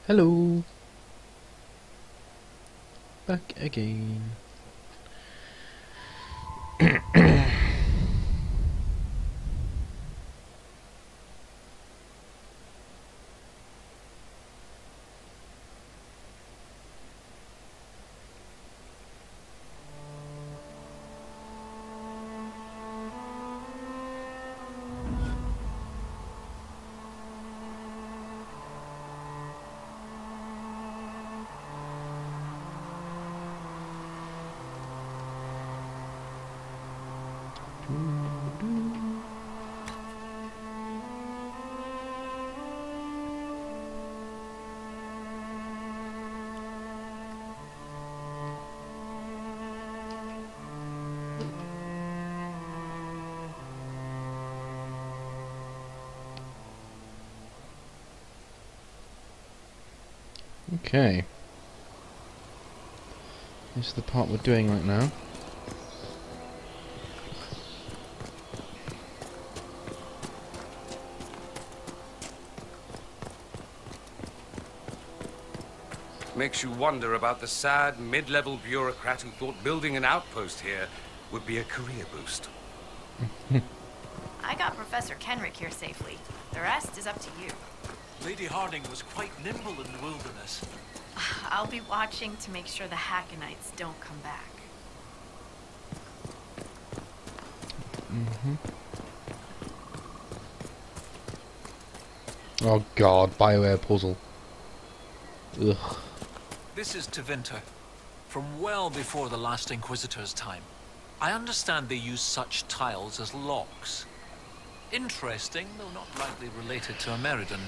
Hello. Back again. Okay. This is the part we're doing right now. Makes you wonder about the sad, mid-level bureaucrat who thought building an outpost here would be a career boost. I got Professor Kenrick here safely. The rest is up to you. Lady Harding was quite nimble in the wilderness. I'll be watching to make sure the Hackenites don't come back. Oh god, BioWare puzzle. Ugh. This is Tevinter, from well before the last Inquisitor's time. I understand they use such tiles as locks. Interesting, though not likely related to Ameridan.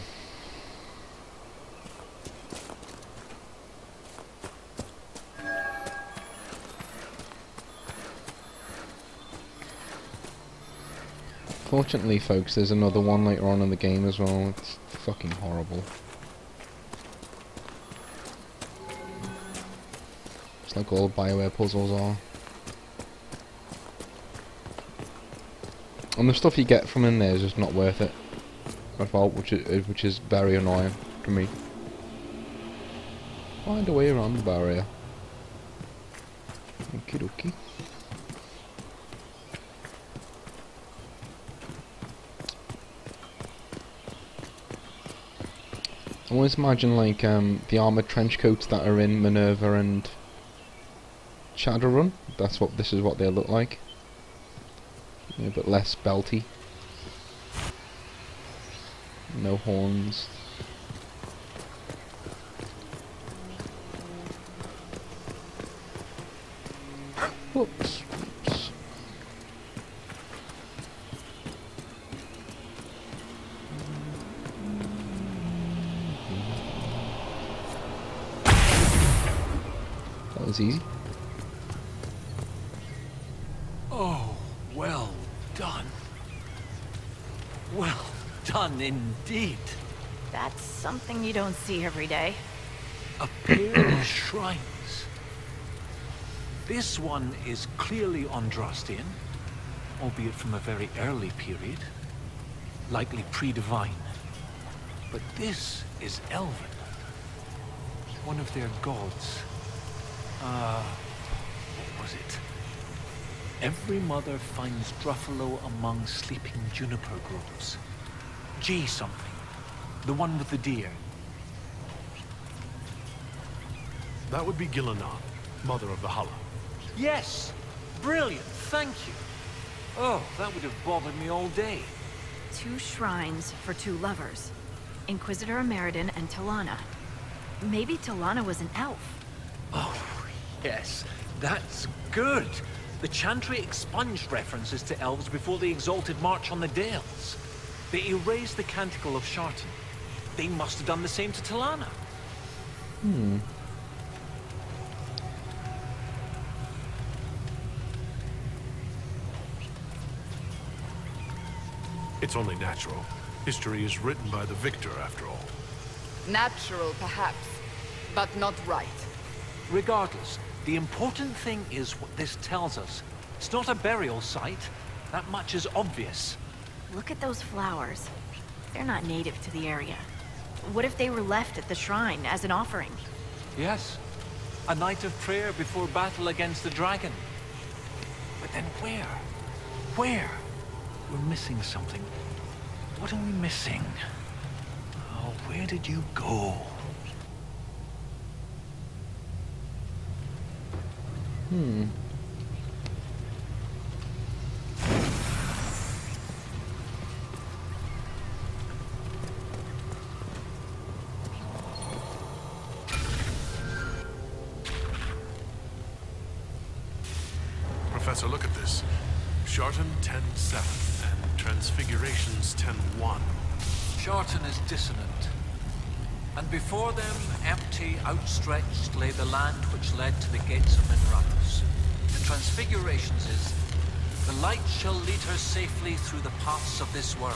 Fortunately, folks, there's another one later on in the game as well. It's fucking horrible. It's like all BioWare puzzles are. And the stuff you get from in there is just not worth it. I thought, which is very annoying to me. Find a way around the barrier. Okie dokie. I always imagine like the armoured trench coats that are in Minerva and Shadowrun. This is what they look like. Yeah, but less belty. No horns. Whoops. Whoops. That was easy. Oh, well done. Well done indeed. That's something you don't see every day. A pair of shrines. This one is clearly Andrastian, albeit from a very early period, likely pre-divine. But this is Elven, one of their gods. What was it? Every mother finds Druffalo among sleeping juniper groves. G something. The one with the deer. That would be Gillinan, mother of the Hala. Yes! Brilliant, thank you. Oh, that would have bothered me all day. 2 shrines for 2 lovers. Inquisitor Ameridan and Talana. Maybe Talana was an elf. Oh, yes, that's good. The Chantry expunged references to elves before the Exalted March on the Dales. They erased the Canticle of Shartan. They must have done the same to Talana. It's only natural. History is written by the victor, after all. Natural, perhaps, but not right. Regardless, the important thing is what this tells us. It's not a burial site. That much is obvious. Look at those flowers. They're not native to the area. What if they were left at the shrine as an offering? Yes. A night of prayer before battle against the dragon. But then where? Where? We're missing something. What are we missing? Oh, where did you go? Professor, look at this. Sharton 10-7 and Transfigurations 10-1. Sharton is dissonant. And before them, empty, outstretched, lay the land which led to the gates of Minrathous. The Transfigurations is, the light shall lead her safely through the paths of this world.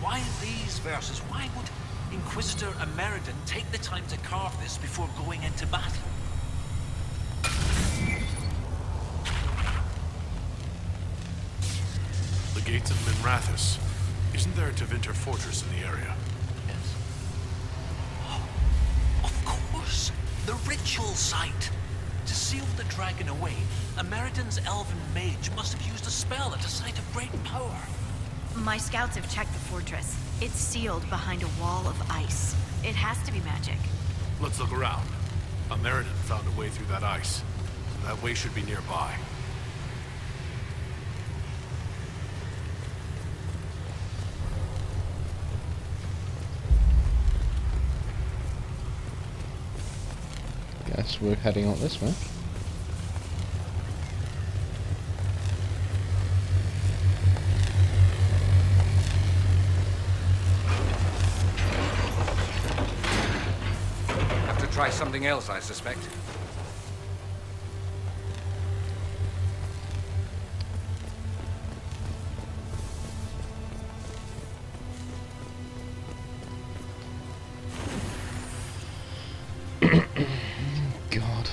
Why these verses? Why would Inquisitor Ameridan take the time to carve this before going into battle? The gates of Minrathous. Isn't there a Tevinter fortress in the area? Yes. Oh, of course! The ritual site! To seal the dragon away, Ameridan's elven mage must have used a spell at a site of great power. My scouts have checked the fortress. It's sealed behind a wall of ice. It has to be magic. Let's look around. Ameridan found a way through that ice. That way should be nearby. Guess we're heading out this way. Have to try something else, I suspect. God.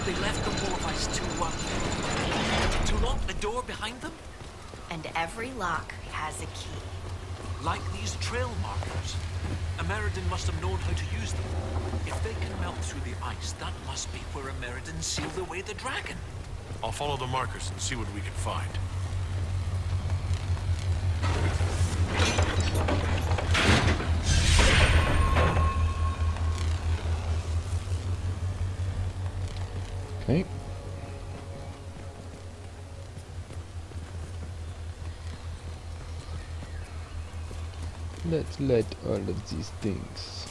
They left the wall of ice to lock the door behind them? And every lock has a key. Like these trail markers. Ameridan must have known how to use them. If they can melt through the ice, that must be where Ameridan sealed away the dragon. I'll follow the markers and see what we can find. Okay. Let's let all of these things.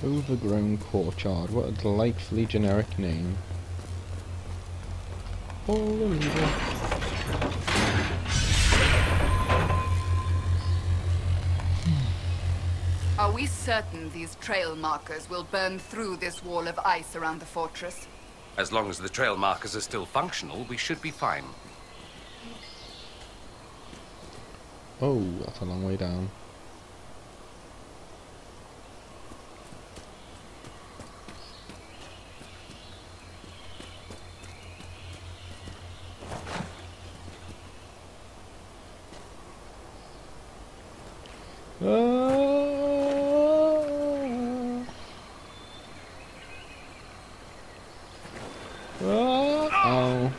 Overgrown courtyard. What a delightfully generic name. Are we certain these trail markers will burn through this wall of ice around the fortress? As long as the trail markers are still functional, we should be fine. Oh, that's a long way down. Oh.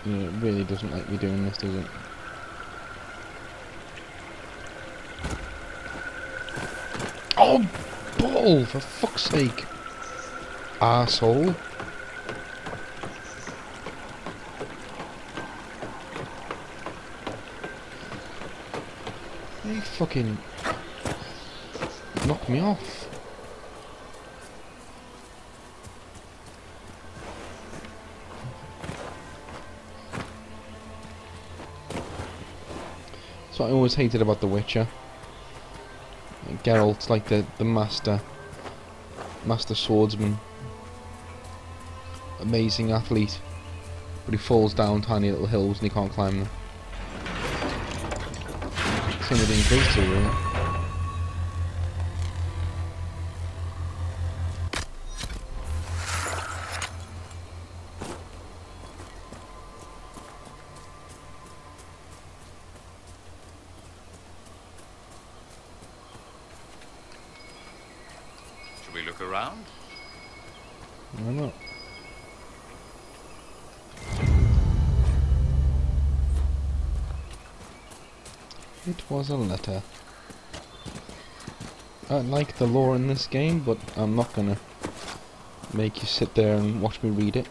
Yeah, it really doesn't like me doing this, does it? Oh, ball! For fuck's sake, arsehole! You fucking knocked me off. That's what I always hated about The Witcher. Geralt's like the master swordsman, amazing athlete, but he falls down tiny little hills and he can't climb them. Same with the Inquisitor, really. Should we look around? Why not? It was a letter. I like the lore in this game, but I'm not gonna make you sit there and watch me read it.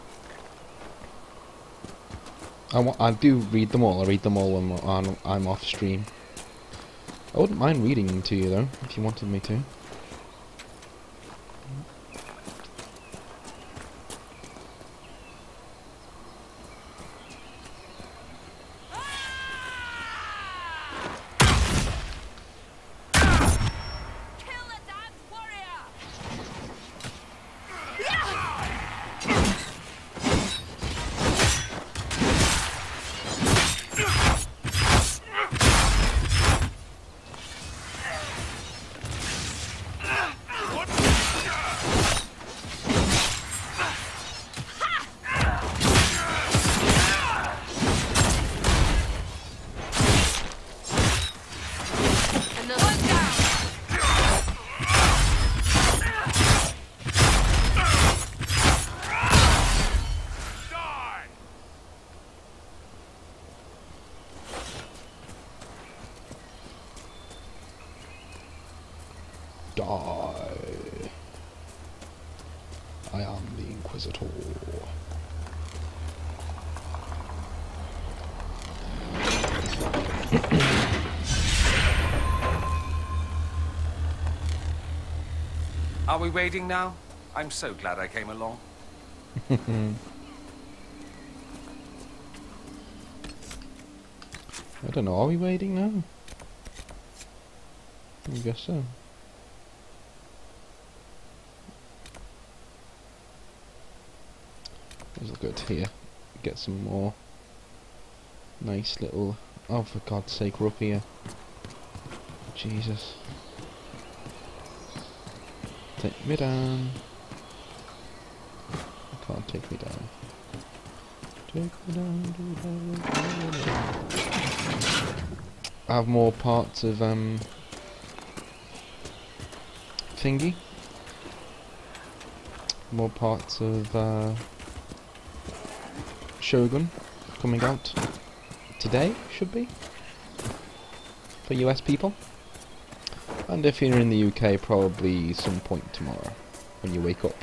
I do read them all. I read them all when I'm off stream. I wouldn't mind reading them to you though, if you wanted me to. Die. I am the Inquisitor. Are we waiting now? I'm so glad I came along. I don't know, are we waiting now? I guess so. Let's look at here. Get some more nice little... Oh, for God's sake, we're up here. Jesus. Take me down. You can't take me down. Take me down, take me down. I have more parts of thingy. More parts of Shogun coming out today, should be, for US people. And if you're in the UK, probably some point tomorrow when you wake up.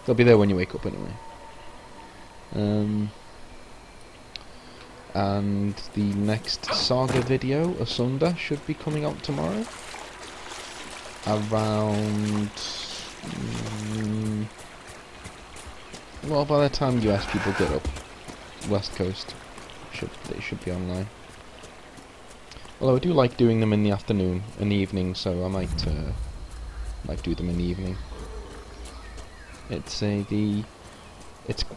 They'll be there when you wake up anyway. And the next Saga video, Asunder, should be coming out tomorrow. Around... well, by the time US people get up, West Coast, they should be online. Although I do like doing them in the afternoon, in the evening, so I might do them in the evening. It's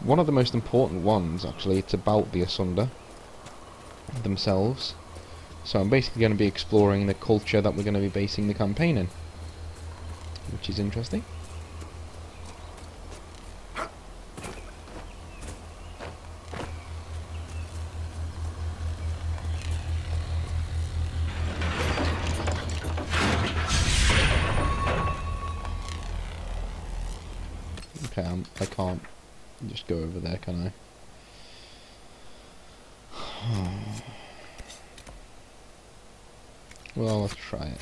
one of the most important ones, actually. It's about the Asunder themselves. So I'm basically going to be exploring the culture that we're going to be basing the campaign in, which is interesting. Okay, I can't just go over there, can I? Well, let's try it.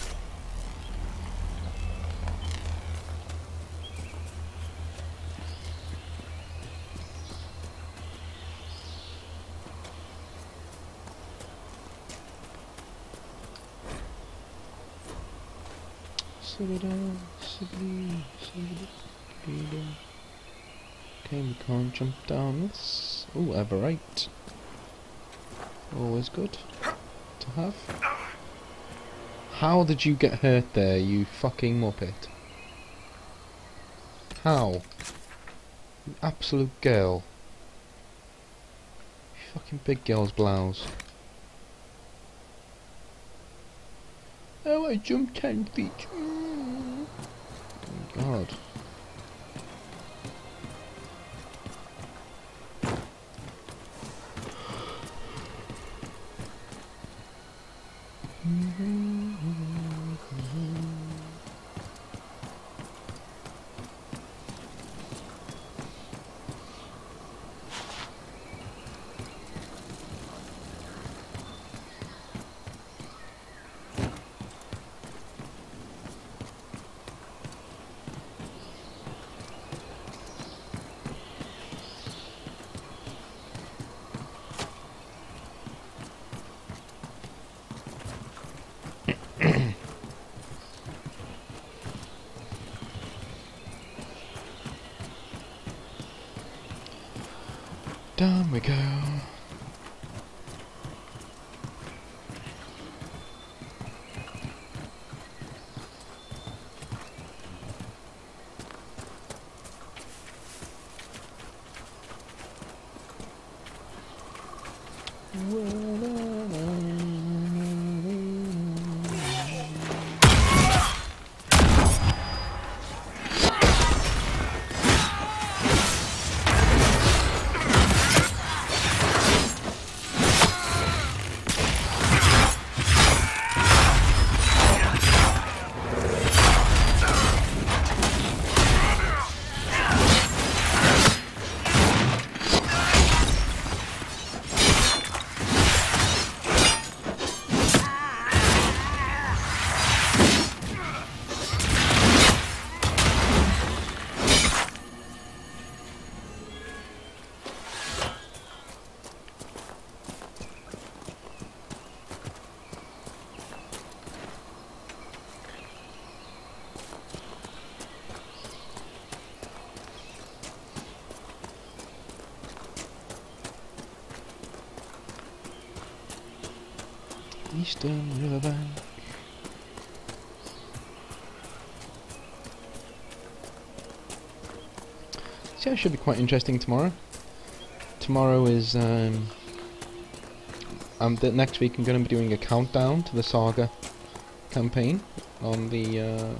Okay, we can't jump down this. Oh, Everite. Always good to have. How did you get hurt there, you fucking muppet? How? You absolute girl. You fucking big girl's blouse. Oh, I jumped 10 feet. Oh, God. Down we go. Eastern Riverbank. See, it should be quite interesting tomorrow. Tomorrow is the next week I'm going to be doing a countdown to the Saga campaign on the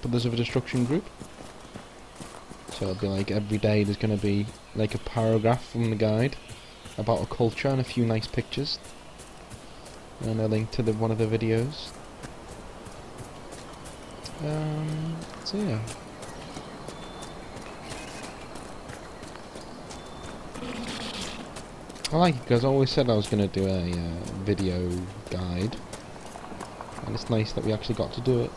Brothers of Destruction group. So it'll be like every day there's going to be like a paragraph from the guide about a culture and a few nice pictures. And a link to one of the videos. So yeah. I like it because I always said I was going to do a video guide. And it's nice that we actually got to do it.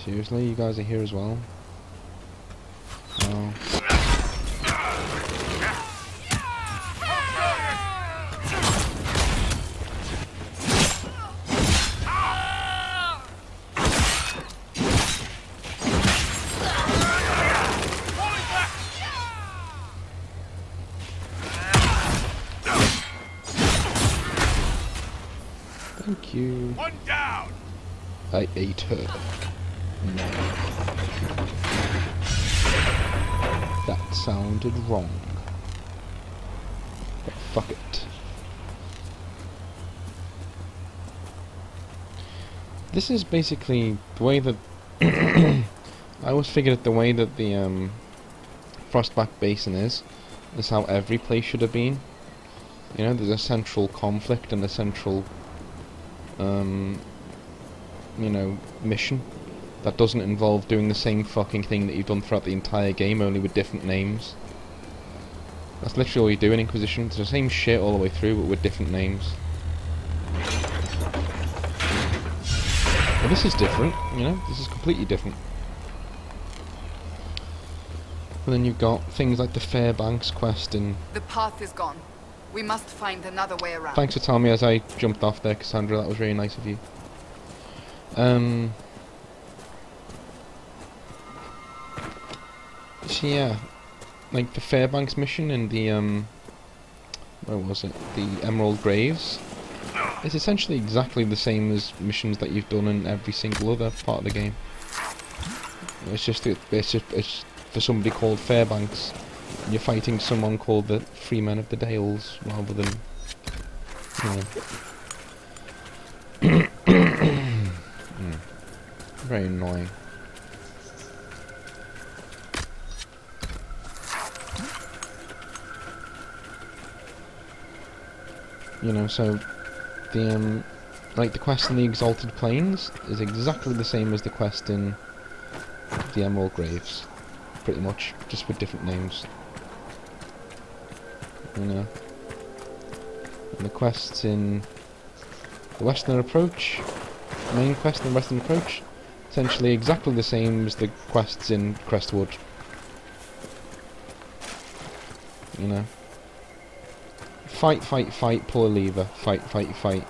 Seriously, you guys are here as well? Oh. Thank you. One down. I ate her. No. That sounded wrong. But fuck it. This is basically the way that I always figured the way that the Frostback Basin is how every place should have been. You know, there's a central conflict and a central you know, mission that doesn't involve doing the same fucking thing that you've done throughout the entire game, only with different names. That's literally all you do in Inquisition. It's the same shit all the way through, but with different names. But this is different, you know, this is completely different. And then you've got things like the Fairbanks quest and... The path is gone. We must find another way around. Thanks for telling me as I jumped off there, Cassandra, that was really nice of you. So yeah, like the Fairbanks mission and the, where was it? The Emerald Graves. It's essentially exactly the same as missions that you've done in every single other part of the game. It's just it's for somebody called Fairbanks, and you're fighting someone called the Freemen of the Dales, rather than, you know. Very annoying. You know, so the like the quest in the Exalted Plains is exactly the same as the quest in the Emerald Graves, pretty much, just with different names. You know, and the quests in the Western Approach, main quest in the Western Approach, essentially exactly the same as the quests in Crestwood. You know. Fight, fight, fight, pull a lever. Fight, fight, fight.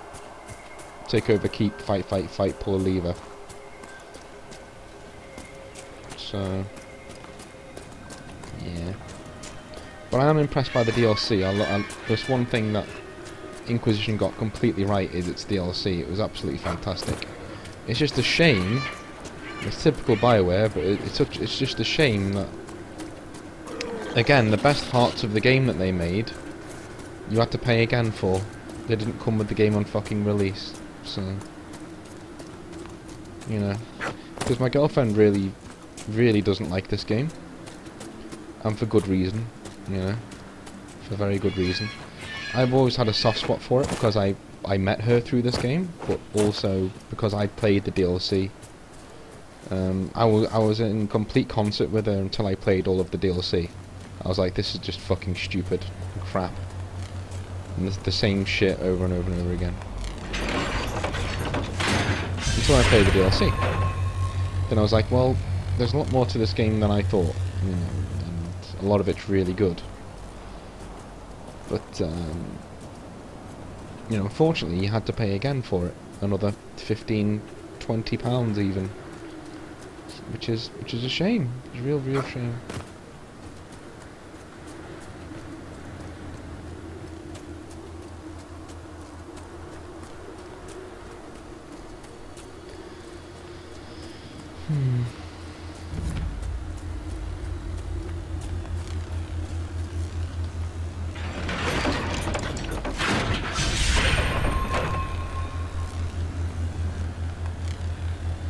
Take over keep, fight, fight, fight, pull a lever. So... yeah. But I am impressed by the DLC. There's one thing that Inquisition got completely right, is its DLC. It was absolutely fantastic. It's just a shame, it's typical BioWare, but it's just a shame that, again, the best parts of the game that they made, you had to pay again for. They didn't come with the game on fucking release, so, you know, because my girlfriend really doesn't like this game, and for good reason, you know, for very good reason. I've always had a soft spot for it because I met her through this game, but also because I played the DLC. I was in complete concert with her until I played all of the DLC. I was like, this is just fucking stupid crap. And it's the same shit over and over and over again. Until I played the DLC. Then I was like, well, there's a lot more to this game than I thought. You know, and a lot of it's really good. But, you know, unfortunately you had to pay again for it. Another £15, £20 even. Which is a shame. It's a real shame.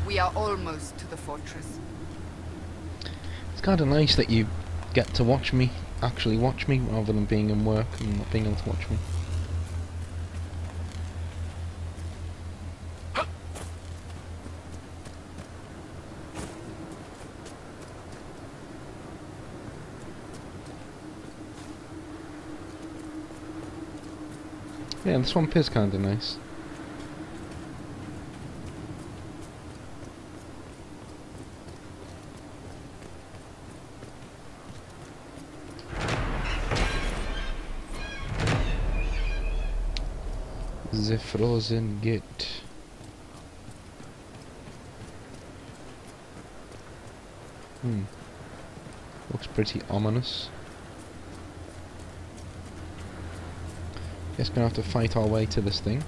We are almost to the fortress. It's kind of nice that you get to actually watch me, rather than being in work and not being able to watch me. Yeah, the swamp is kind of nice. The frozen gate. Looks pretty ominous. Guess gonna have to fight our way to this thing.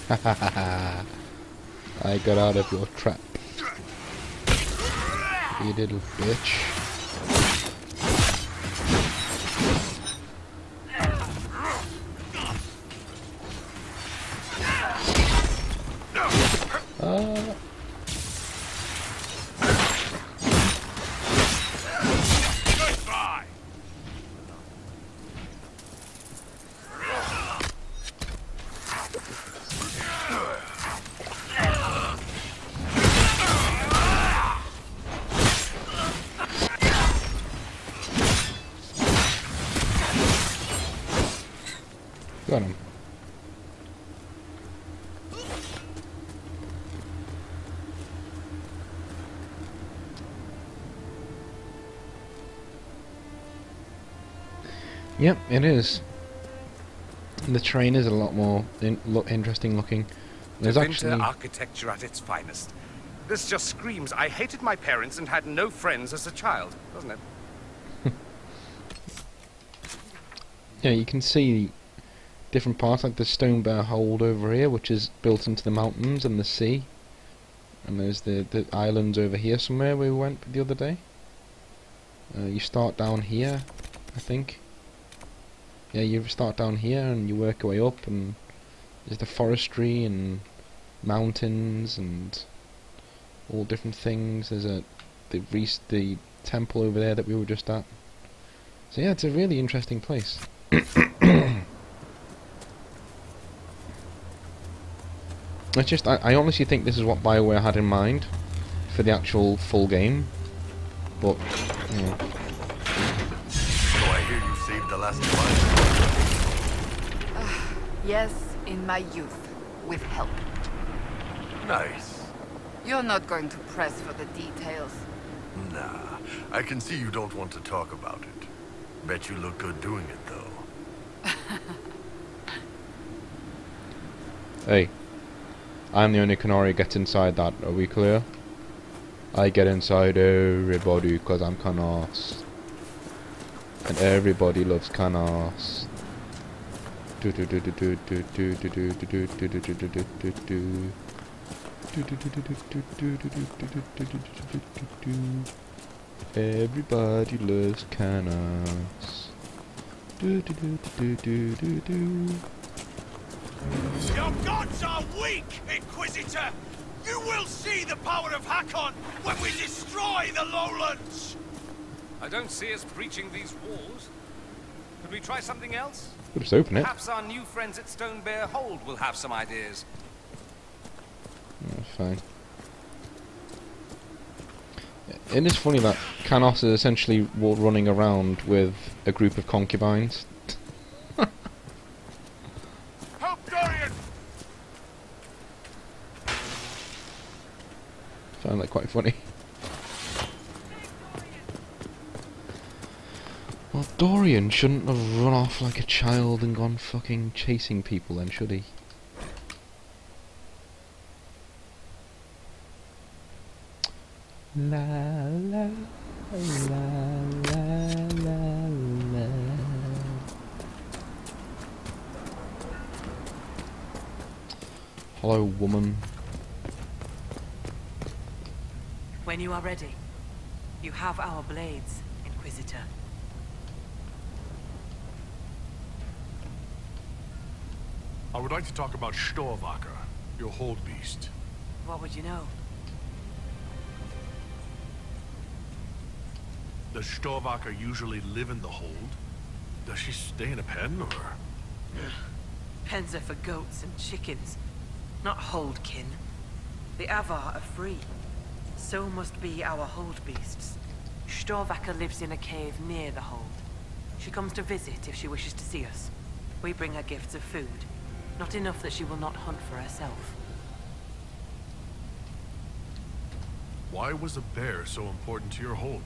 Ha ha ha ha. I got out of your trap. You little bitch. Got him. Yep, it is. The train is a lot more interesting looking. There's Winter actually architecture at its finest. This just screams, I hated my parents and had no friends as a child, doesn't it? yeah, you can see different parts like the Stone Bear Hold over here, which is built into the mountains and the sea. And there's the islands over here somewhere where we went the other day. You start down here, I think. Yeah, you start down here and you work your way up, and there's the forestry and mountains and all different things. There's the temple over there that we were just at. So yeah, it's a really interesting place. It's just, I honestly think this is what BioWare had in mind for the actual full game, but yeah. So I hear you saved the last one. Yes, in my youth, with help. Nice. You're not going to press for the details. Nah, I can see you don't want to talk about it. Bet you look good doing it, though. Hey, I'm the only Canary who gets inside that, are we clear? I get inside everybody because I'm Canas. And everybody loves Canas. Everybody loves Canas. Your gods are weak, Inquisitor! You will see the power of Hakon when we destroy the lowlands! I don't see us breaching these walls. Could we try something else? We'll just open it. Perhaps our new friends at Stone Bear Hold will have some ideas. That's fine. It is funny that Canos is essentially running around with a group of concubines. Help Dorian! Found that quite funny. Well, Dorian shouldn't have run off like a child and gone fucking chasing people then, should he? La la la la la la. Hello, woman. When you are ready, you have our blades, Inquisitor. I would like to talk about Storvaker, your hold beast. What would you know? Does Storvaker usually live in the hold? Does she stay in a pen, or...? Pens are for goats and chickens, not holdkin. The Avar are free. So must be our hold beasts. Storvaker lives in a cave near the hold. She comes to visit if she wishes to see us. We bring her gifts of food. Not enough that she will not hunt for herself. Why was a bear so important to your hold?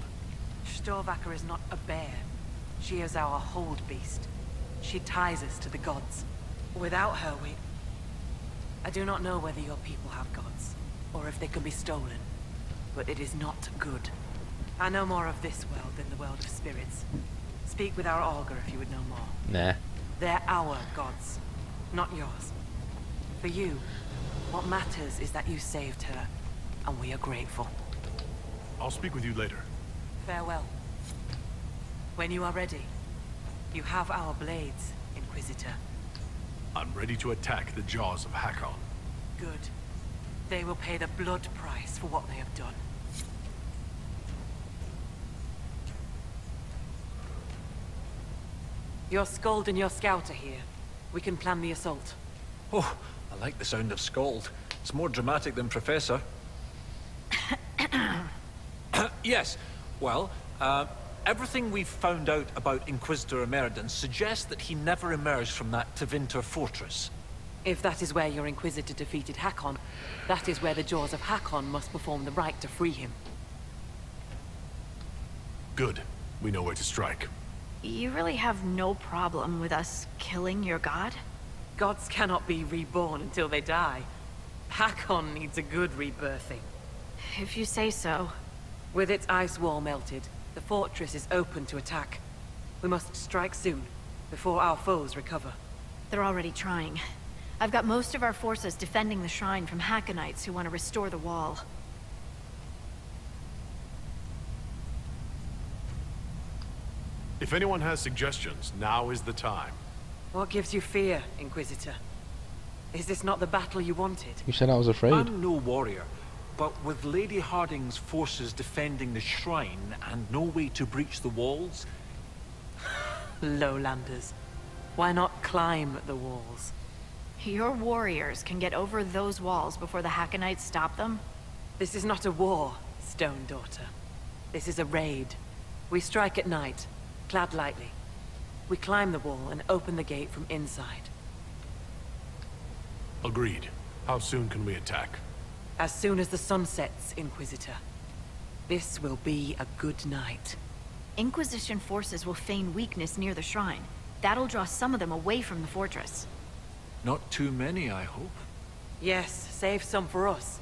Storvaker is not a bear. She is our hold beast. She ties us to the gods. Without her, I do not know whether your people have gods, or if they can be stolen. But it is not good. I know more of this world than the world of spirits. Speak with our augur if you would know more. Nah. They're our gods, not yours. For you, what matters is that you saved her, and we are grateful. I'll speak with you later. Farewell. When you are ready, you have our blades, Inquisitor. I'm ready to attack the jaws of Hakon. Good. They will pay the blood price for what they have done. Your Skald and your Scout are here. We can plan the assault. Oh, I like the sound of Skald. It's more dramatic than Professor. Yes, well, everything we've found out about Inquisitor Emeridon suggests that he never emerged from that Tevinter fortress. If that is where your Inquisitor defeated Hakon, that is where the jaws of Hakon must perform the rite to free him. Good. We know where to strike. You really have no problem with us killing your god? Gods cannot be reborn until they die. Hakon needs a good rebirthing. If you say so. With its ice wall melted, the fortress is open to attack. We must strike soon, before our foes recover. They're already trying. I've got most of our forces defending the shrine from Hakonites who want to restore the wall. If anyone has suggestions, now is the time. What gives you fear, Inquisitor? Is this not the battle you wanted? You said I was afraid. I'm no warrior, but with Lady Harding's forces defending the shrine and no way to breach the walls... Lowlanders. Why not climb the walls? Your warriors can get over those walls before the Hakonites stop them? This is not a war, Stone Daughter. This is a raid. We strike at night, clad lightly. We climb the wall and open the gate from inside. Agreed. How soon can we attack? As soon as the sun sets, Inquisitor. This will be a good night. Inquisition forces will feign weakness near the shrine. That'll draw some of them away from the fortress. Not too many, I hope. Yes, save some for us.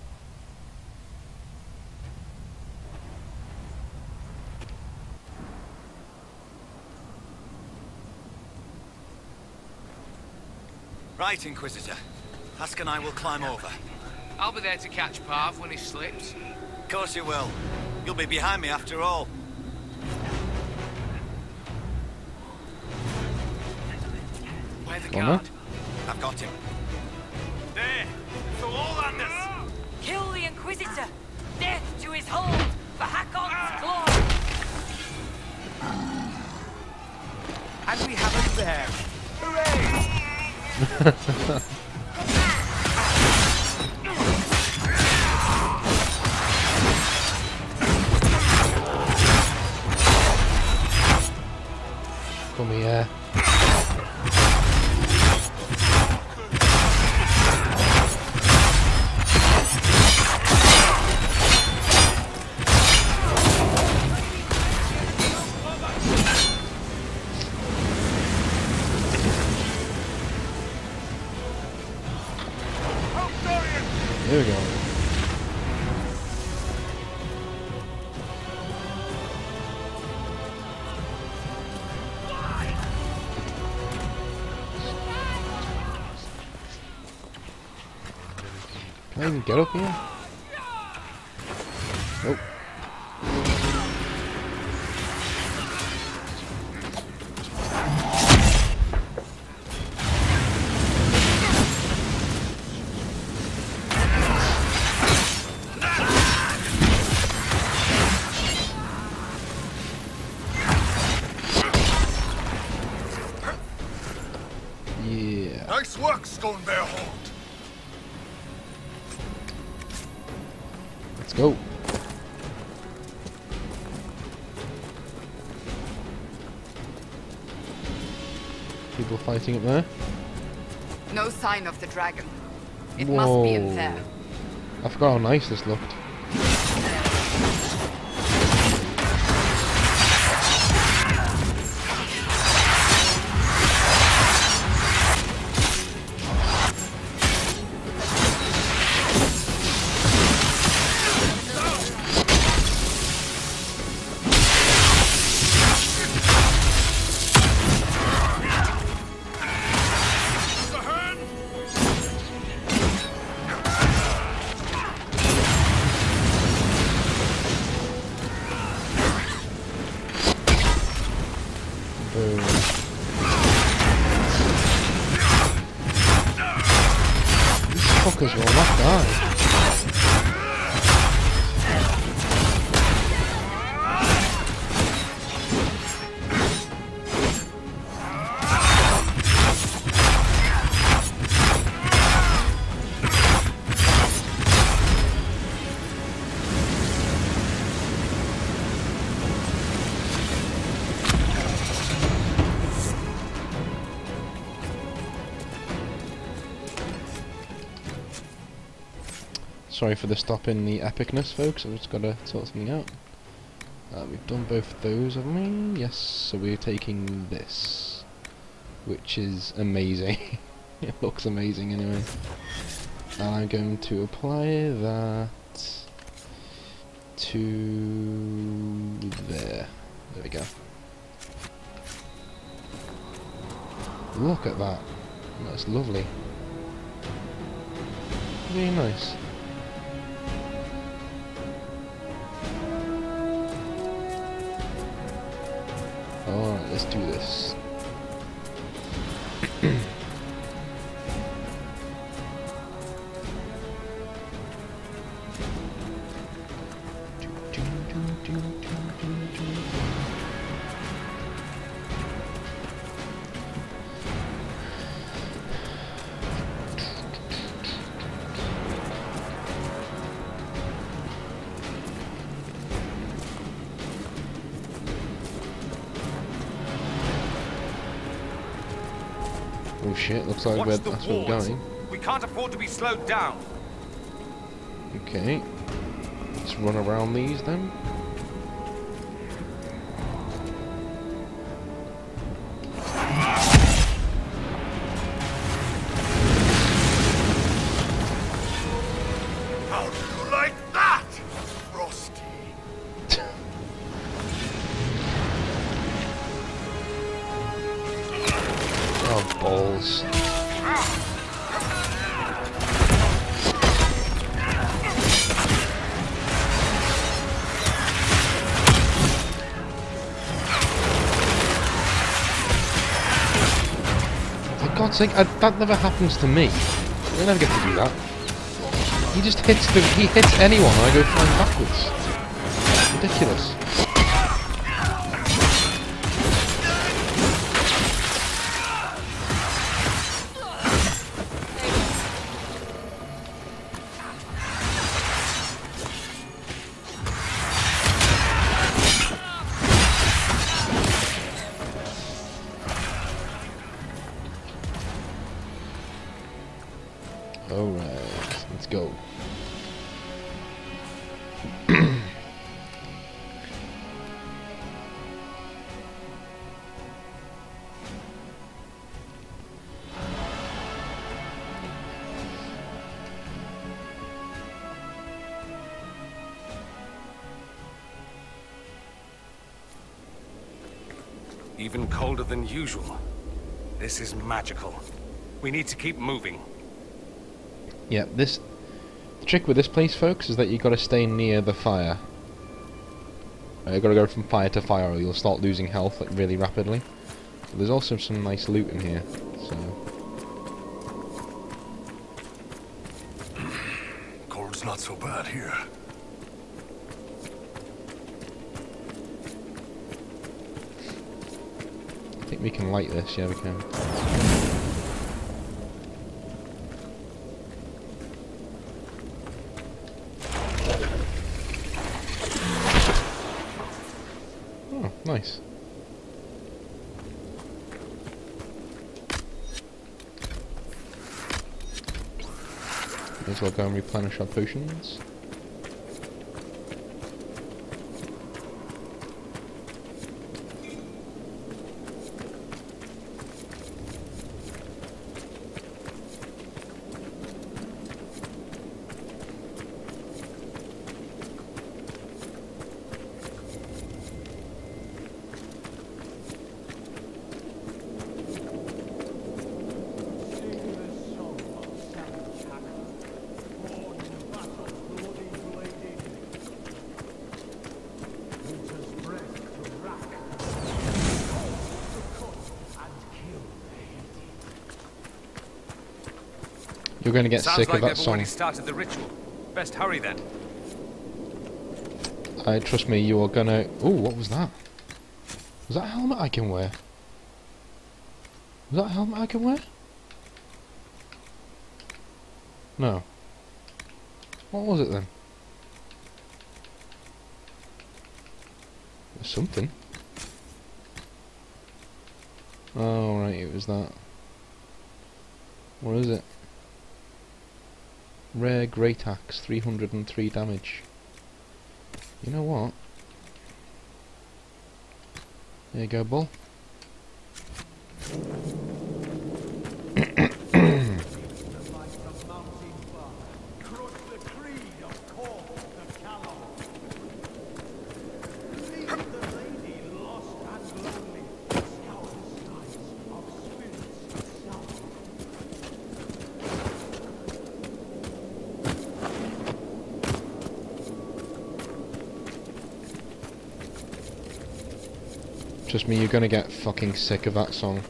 Right, Inquisitor. Husk and I will climb over. I'll be there to catch Parv when he slips. Of course you will. You'll be behind me after all. Where the Connor? guard? I've got him. There! So all landers! Kill the Inquisitor! Death to his hold! For Hakon's glory! And we have a bear! Hooray! Come here. There we go. Can I even get up here? Nope. Yeah. Nice work, Stone Bear Hold. Let's go. People fighting up there. No sign of the dragon. It must be in there. I forgot how nice this looked. Boom. These fuckers will not die. Sorry for the stop in the epicness, folks. I've just got to sort something out. We've done both of those, haven't we? Yes, so we're taking this, which is amazing. It looks amazing anyway. And I'm going to apply that to there. There we go. Look at that. That's lovely. Really nice. Alright, let's do this. Oh shit, looks like that's where we're going. We can't afford to be slowed down. Okay. Let's run around these then. How do you like that, Frosty? Oh, balls. For God's sake, that never happens to me. I never get to do that. He just hits anyone and I go flying backwards. Ridiculous. Alright, let's go. Even colder than usual. This is magical. We need to keep moving. Yeah, the trick with this place, folks, is that you got to stay near the fire. You got to go from fire to fire, or you'll start losing health like really rapidly. But there's also some nice loot in here, so. Cold's not so bad here. I think we can light this. Yeah, we can. Oh, nice. May as well go and replenish our potions. You're going to get Sounds sick like of that they've song. already started the ritual. Best hurry then. Trust me, you are gonna... Ooh, what was that? Was that a helmet I can wear? Was that a helmet I can wear? No. What was it then? It was something. Oh, right, it was that. What is it? Rare Great Axe, 303 damage. You know what? There you go, Bull. Trust me, you're gonna get fucking sick of that song.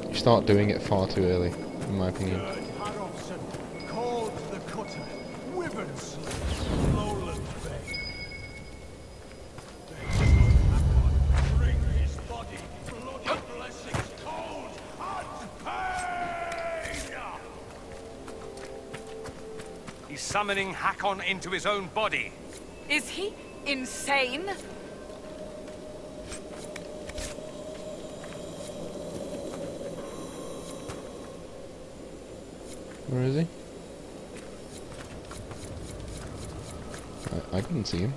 You start doing it far too early, in my opinion. He's summoning Hakon into his own body. Is he insane? Where is he? I couldn't see him.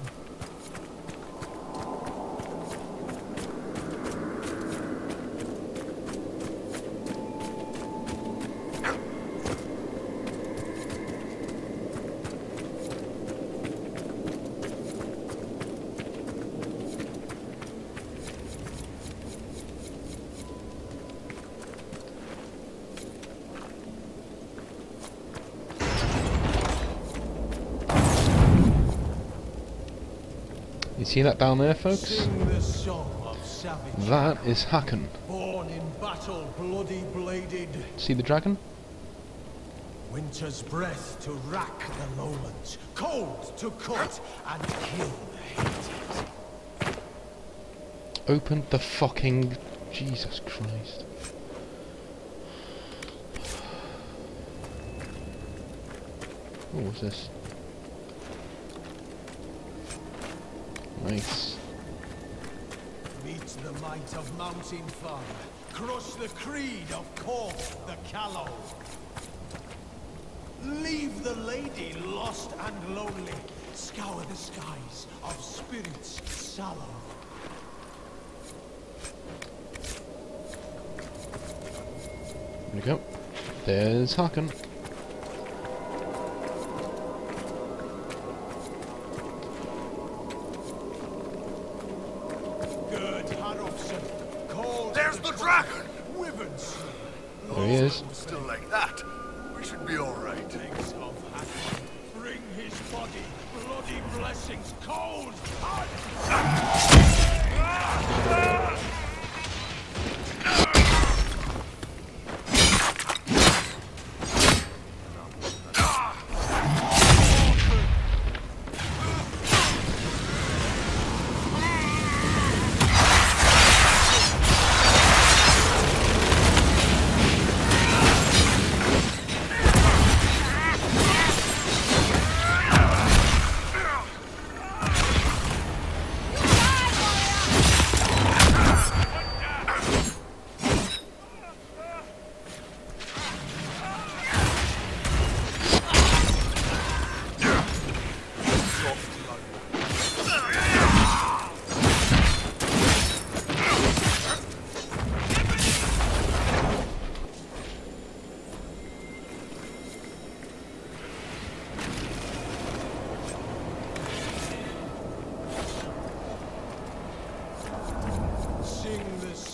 You see that down there, folks? That is Hakon. Born in battle, bloody bladed. See the dragon? Winter's breath to rack the lowlands, cold to cut and kill the hated. Open the fucking... Jesus Christ. What was this? Nice. Meet the might of Mountain Father. Crush the creed of Corth the Callow. Leave the lady lost and lonely. Scour the skies of spirits sallow. There we go. There's Hakon. There's the dragon! There he is. Still like that. We should be alright. Bring his body, bloody blessings, cold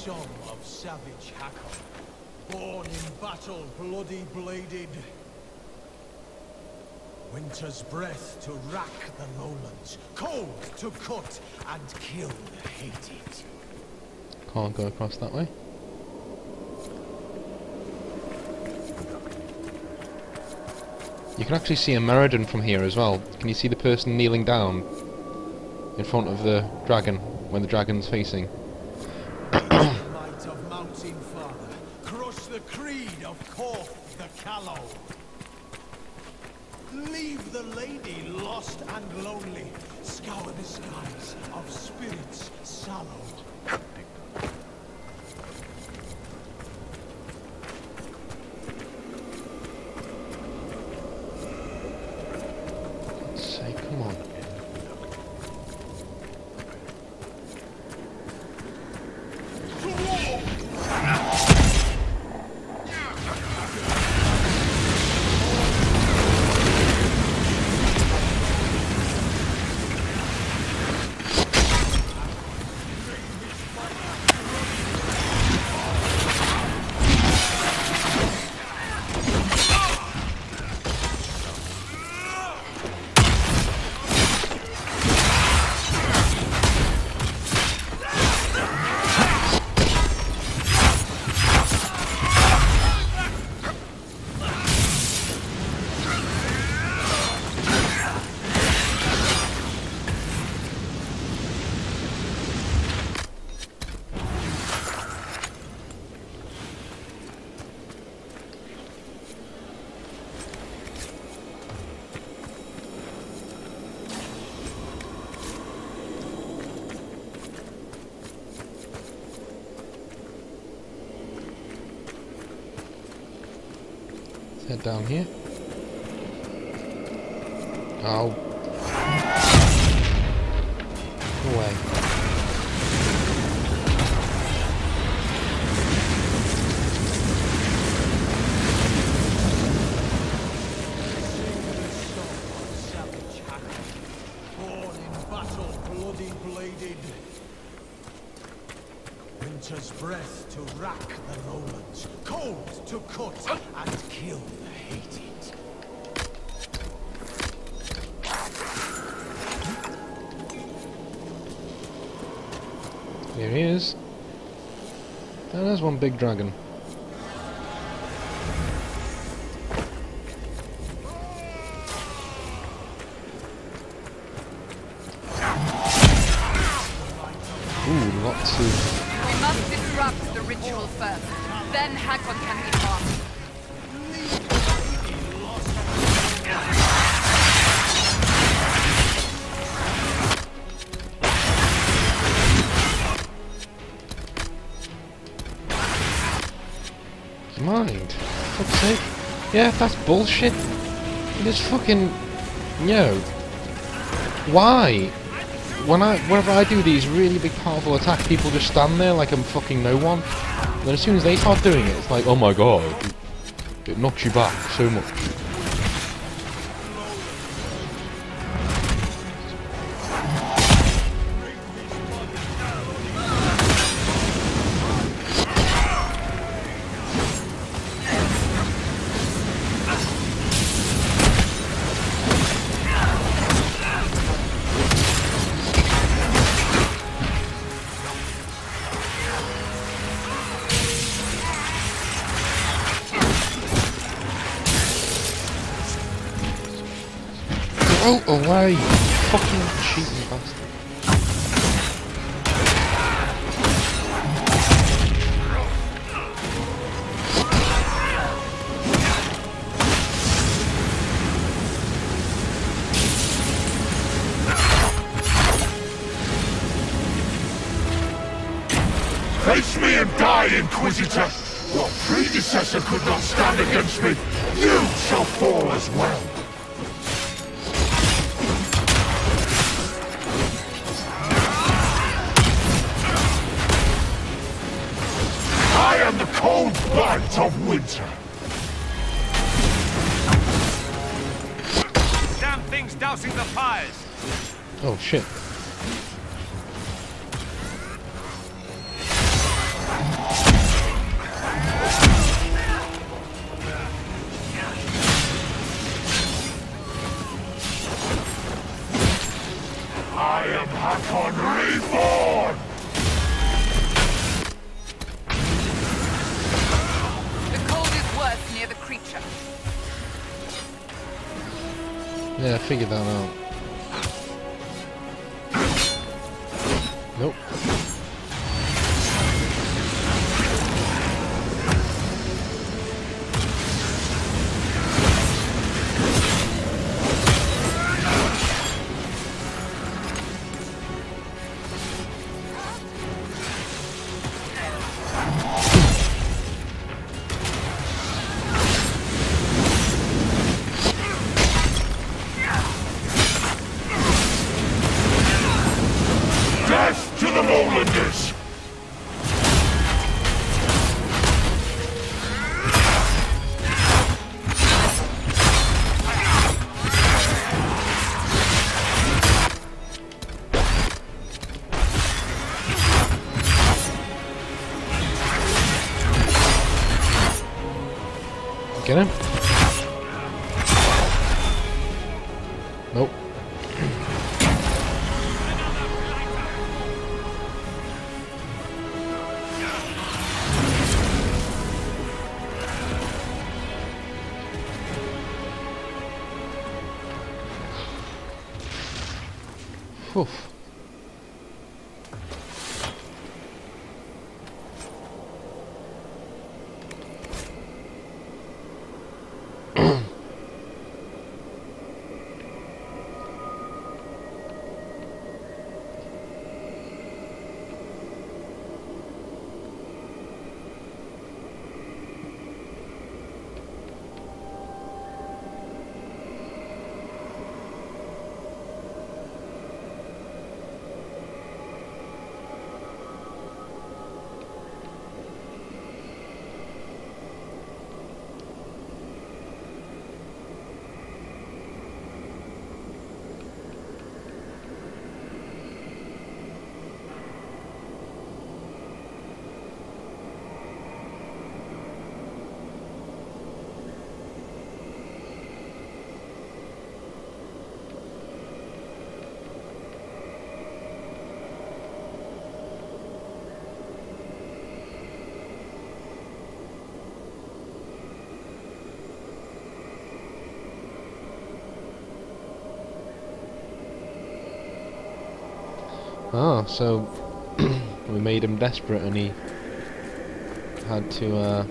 song of savage Hakon, born in battle, bloody bladed. Winter's breath to rack the lowlands, cold to cut and kill the hated. Can't go across that way. You can actually see a Meriden from here as well. Can you see the person kneeling down in front of the dragon when the dragon's facing? Might of Mountain Father, crush the creed of Corf the Callow. Leave the lady lost and lonely. Scour the skies of spirits sallow. Say, come on. Head down here. Oh. Go away. Born in battle, bloody bladed. Winter's breath to rack the lowlands, cold to cut and kill the hated. Here he is. And there's one big dragon. Ooh, lots of... We must disrupt the ritual first. Then Hakon can be harmed. Mind. Fuck's sake. Yeah, that's bullshit. Just fucking... Yo. Why? Whenever I do these really big powerful attacks, people just stand there like I'm fucking no one. And then as soon as they start doing it, it's like, oh my god. It knocks you back so much. Go away, you fucking cheating bastard. Face me and die, Inquisitor! Your predecessor could not stand against me. You shall fall as well. I am the cold bite of winter. Damn thing's dousing the fires. Oh shit. I am Hakon Reborn! The cold is worse near the creature. Yeah, figure that out. Nope. Death to the Lowlanders! Get him? Nope. Oof. Ah, so we made him desperate and he had to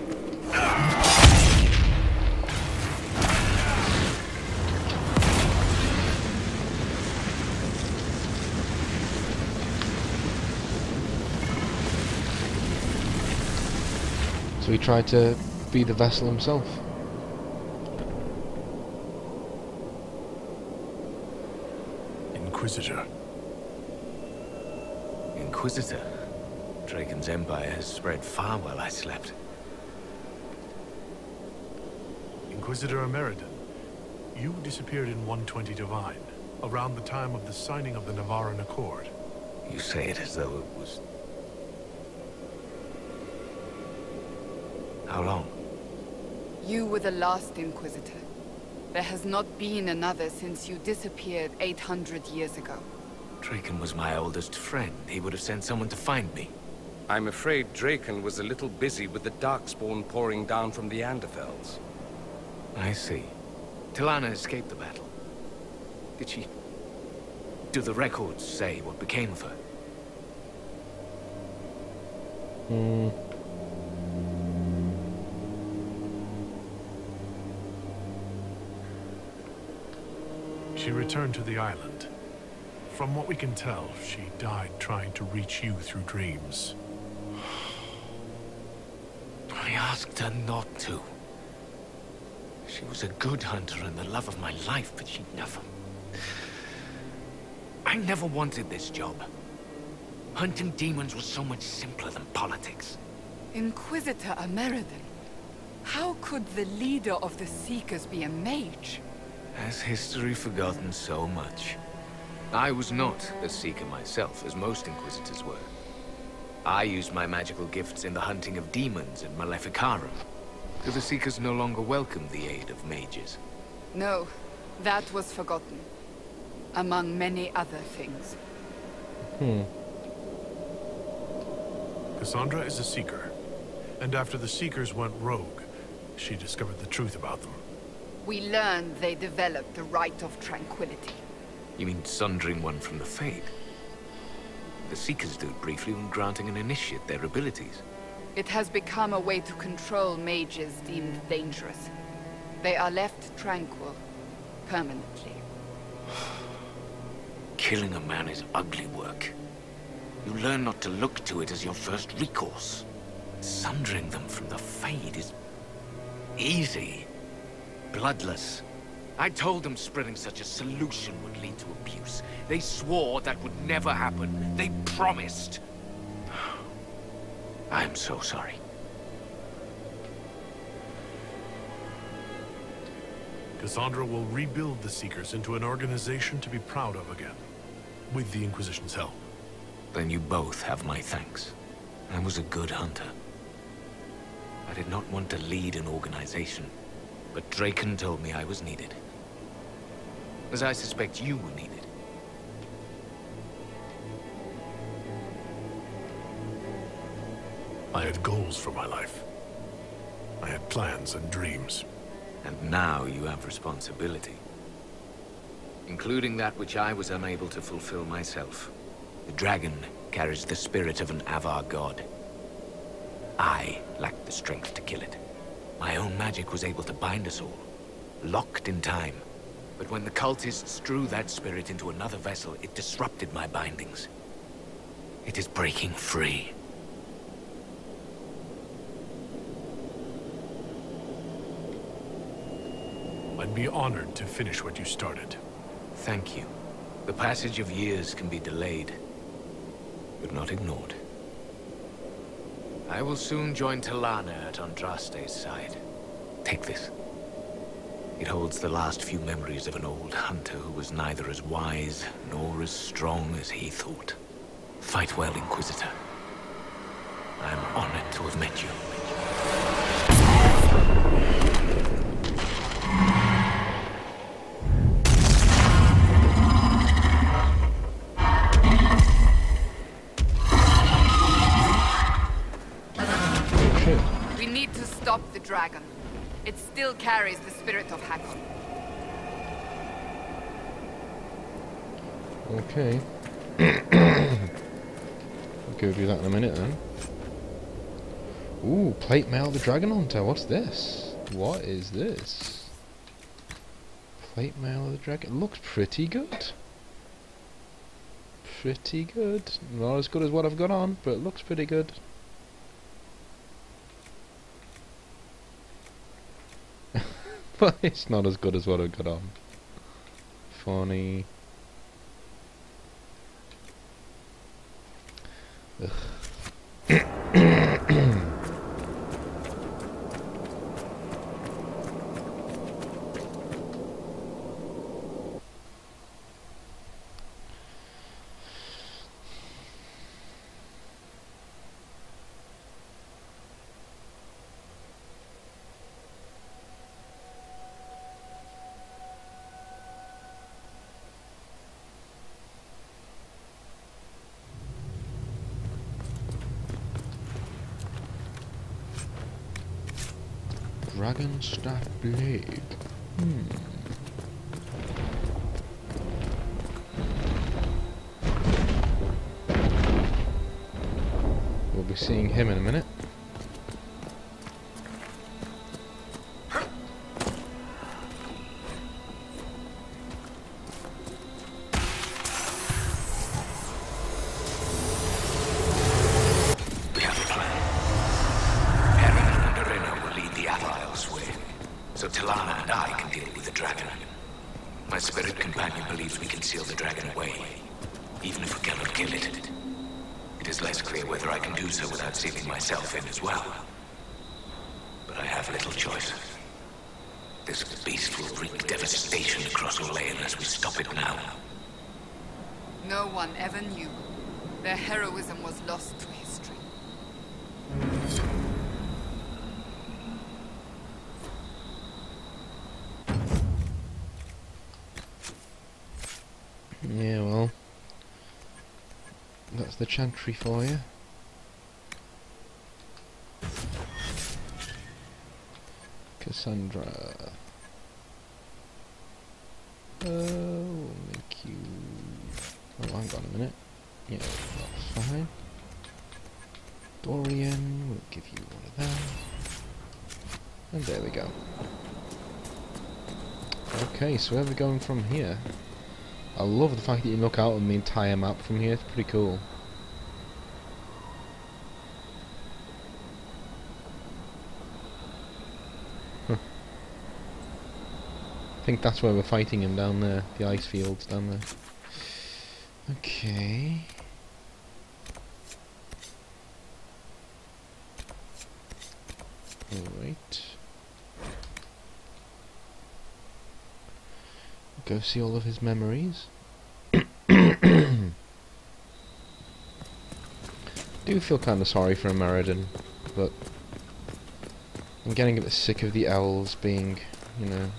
so he tried to be the vessel himself. Inquisitor. Inquisitor? Draken's empire has spread far while I slept. Inquisitor Ameridan, you disappeared in 120 Divine, around the time of the signing of the Navarran Accord. You say it as though it was... How long? You were the last Inquisitor. There has not been another since you disappeared 800 years ago. Draken was my oldest friend. He would have sent someone to find me. I'm afraid Draken was a little busy with the Darkspawn pouring down from the Anderfells. I see. Tilana escaped the battle. Did she... Do the records say what became of her? She returned to the island. From what we can tell, she died trying to reach you through dreams. I asked her not to. She was a good hunter and the love of my life, but she never... I never wanted this job. Hunting demons was so much simpler than politics. Inquisitor Ameridan, how could the leader of the Seekers be a mage? Has history forgotten so much? I was not a Seeker myself, as most Inquisitors were. I used my magical gifts in the hunting of demons and Maleficarum. Do the Seekers no longer welcome the aid of mages? No, that was forgotten. Among many other things. Cassandra is a Seeker. And after the Seekers went rogue, she discovered the truth about them. We learned they developed the Rite of Tranquility. You mean sundering one from the Fade? The Seekers do it briefly when granting an initiate their abilities. It has become a way to control mages deemed dangerous. They are left tranquil, permanently. Killing a man is ugly work. You learn not to look to it as your first recourse. Sundering them from the Fade is easy. Bloodless. I told them spreading such a solution would lead to abuse. They swore that would never happen. They promised. I'm so sorry. Cassandra will rebuild the Seekers into an organization to be proud of again, with the Inquisition's help. Then you both have my thanks. I was a good hunter. I did not want to lead an organization, but Draken told me I was needed. As I suspect you were needed. I had goals for my life. I had plans and dreams. And now you have responsibility. Including that which I was unable to fulfill myself. The dragon carries the spirit of an Avar god. I lacked the strength to kill it. My own magic was able to bind us all, locked in time. But when the cultists drew that spirit into another vessel, it disrupted my bindings. It is breaking free. I'd be honored to finish what you started. Thank you. The passage of years can be delayed, but not ignored. I will soon join Talana at Andraste's side. Take this. It holds the last few memories of an old hunter who was neither as wise nor as strong as he thought. Fight well, Inquisitor. I am honored to have met you. We need to stop the dragon. It still carries the spirit of Hakon. Okay. I'll go do that in a minute then. Ooh, plate mail the dragon hunter. What's this? What is this? Plate mail of the dragon. Looks pretty good. Pretty good. Not as good as what I've got on, but it looks pretty good. But it's not as good as what I've got on. Funny. Ugh. Dragon staff blade. We'll be seeing him in a minute. So Talana and I can deal with the dragon. My spirit companion believes we can seal the dragon away, even if we cannot kill it. It is less clear whether I can do so without sealing myself in as well. But I have little choice. This beast will wreak devastation across Orlais unless we stop it now. No one ever knew. Their heroism was lost to history. Yeah, well, that's the chantry for you. Cassandra. We'll make you... Oh, hang on a minute. Yeah, that's fine. Dorian, we'll give you one of them. And there we go. Okay, so where are we going from here? I love the fact that you can look out on the entire map from here, it's pretty cool. Huh. I think that's where we're fighting him down there, the ice fields down there. Okay. Alright. Go see all of his memories. Do feel kind of sorry for Meriden, but I'm getting a bit sick of the elves being, you know,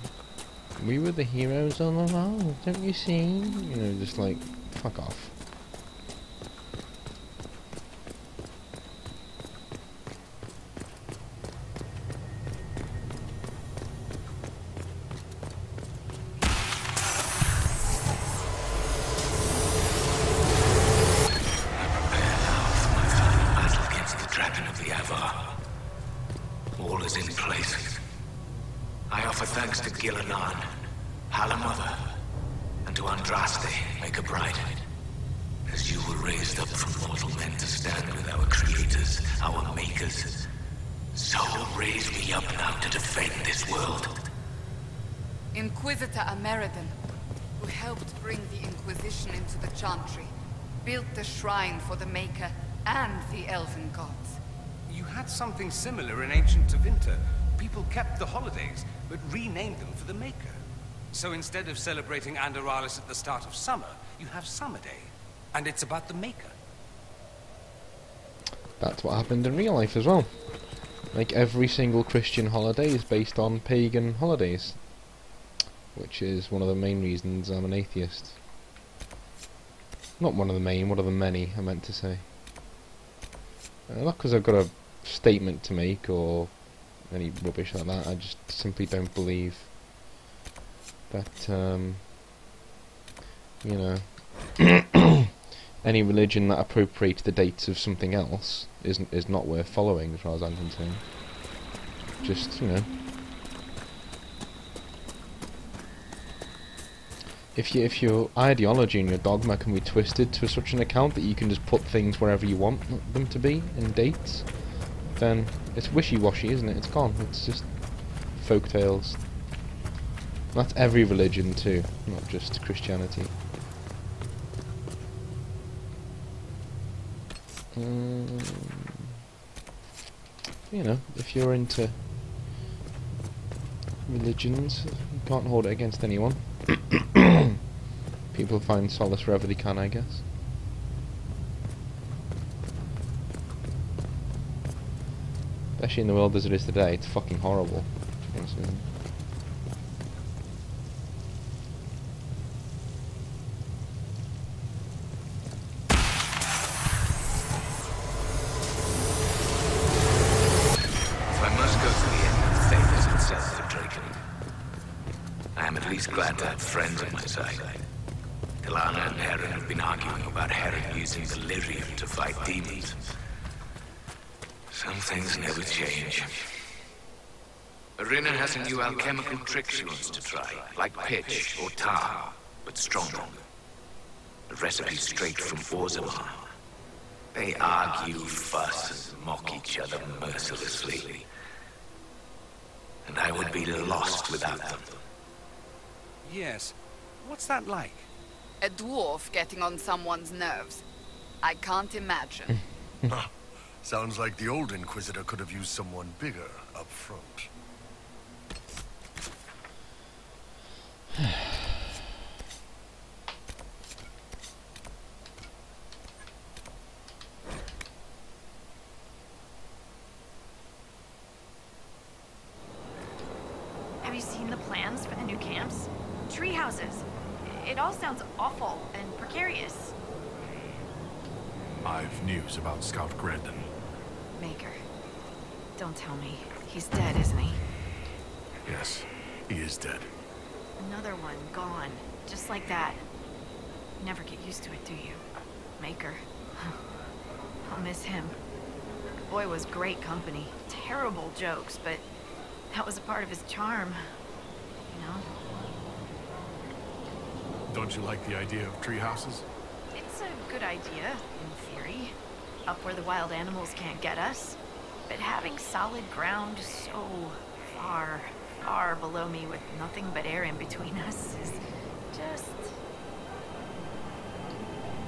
we were the heroes all along, don't you see? You know, just like, fuck off. Inquisitor Meriden, who helped bring the Inquisition into the Chantry, built the shrine for the Maker and the Elven gods. You had something similar in ancient Tevinter. People kept the holidays, but renamed them for the Maker. So instead of celebrating Andaralis at the start of summer, you have Summer Day. And it's about the Maker. That's what happened in real life as well. Like, every single Christian holiday is based on pagan holidays. Which is one of the main reasons I'm an atheist. Not one of the main, one of the many, I meant to say. Not because I've got a statement to make or any rubbish like that, I just simply don't believe that, you know, any religion that appropriates the dates of something else is not worth following, as far as I'm concerned. Just, you know. If your ideology and your dogma can be twisted to such an account that you can just put things wherever you want them to be in dates, then it's wishy-washy, isn't it? It's gone. It's just folk tales. That's every religion too, not just Christianity. You know, if you're into religions, you can't hold it against anyone. People find solace wherever they can, I guess. Especially in the world as it is today, it's fucking horrible. Honestly. Glad to have friends on my side. Ilana and Heron have been arguing about Heron using the lyrium to fight demons. Some things never change. Irina has a new alchemical trick she wants to try, like pitch or tar, but stronger. The recipe straight from Orzammar. They argue, fuss, and mock each other mercilessly. And I would be lost without them. Yes. What's that like? A dwarf getting on someone's nerves. I can't imagine. Sounds like the old Inquisitor could have used someone bigger up front. Have you seen the plans for the new camps? Tree houses. It all sounds awful and precarious. I've news about Scout Grandin. Maker. Don't tell me. He's dead, isn't he? Yes, he is dead. Another one gone. Just like that. You never get used to it, do you? Maker. I'll miss him. The boy was great company. Terrible jokes, but that was a part of his charm. You know? Don't you like the idea of tree houses? It's a good idea, in theory. Up where the wild animals can't get us. But having solid ground so far, far below me with nothing but air in between us is just...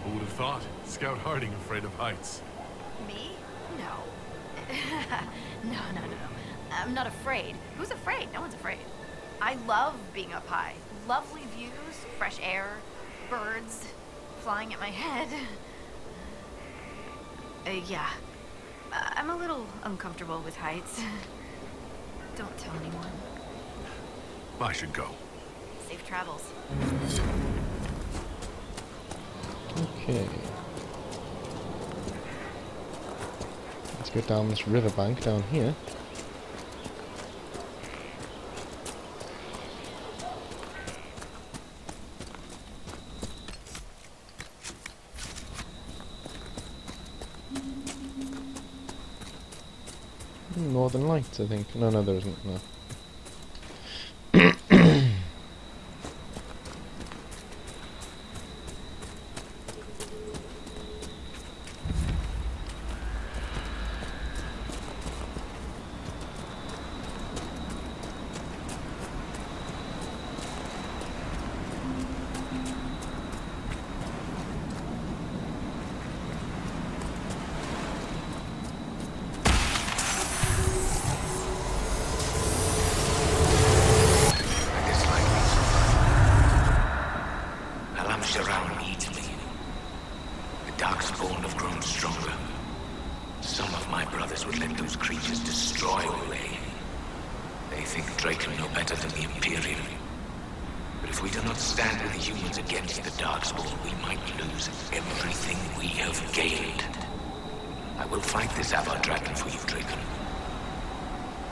Who would have thought? Scout Harding afraid of heights. Me? No. No. I'm not afraid. Who's afraid? No one's afraid. I love being up high. Lovely views, fresh air, birds flying at my head. Yeah. I'm a little uncomfortable with heights. Don't tell anyone. I should go. Safe travels. Okay. Let's go down this riverbank down here. Northern Lights, I think. No, there isn't. No. Around needs me. The Darkspawn have grown stronger. Some of my brothers would let those creatures destroy Olay. They think Draken know better than the Imperium. But if we do not stand with the humans against the Darkspawn, we might lose everything we have gained. I will fight this Avar Dragon for you, Draken.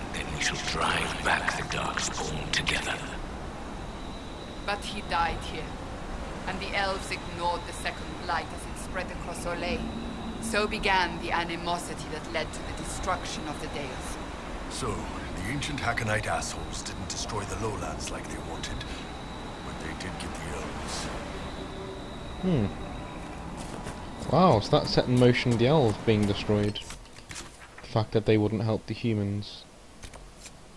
And then we shall drive back the Darkspawn together. But he died here. And the elves ignored the second light as it spread across Olay. So began the animosity that led to the destruction of the Dales. So, the ancient Hakonite assholes didn't destroy the lowlands like they wanted, but they did get the elves. Wow, so that set in motion the elves being destroyed. The fact that they wouldn't help the humans.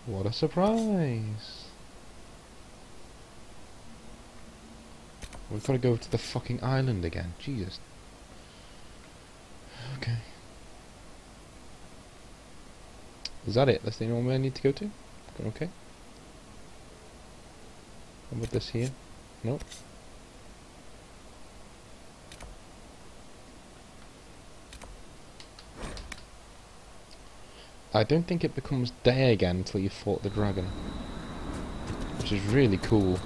What a surprise! We've got to go to the fucking island again. Jesus. Okay. Is that it? That's the only one I need to go to? Okay. What about this here? Nope. I don't think it becomes day again until you fought the dragon. Which is really cool.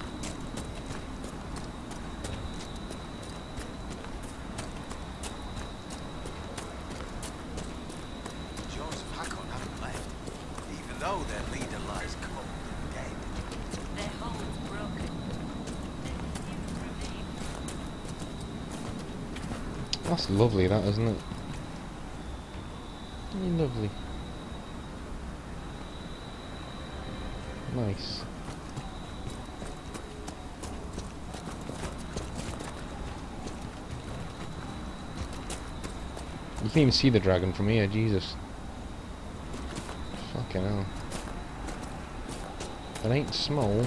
That's lovely, that, isn't it? Lovely. Nice. You can even see the dragon from here, Jesus. Fucking hell. It ain't small.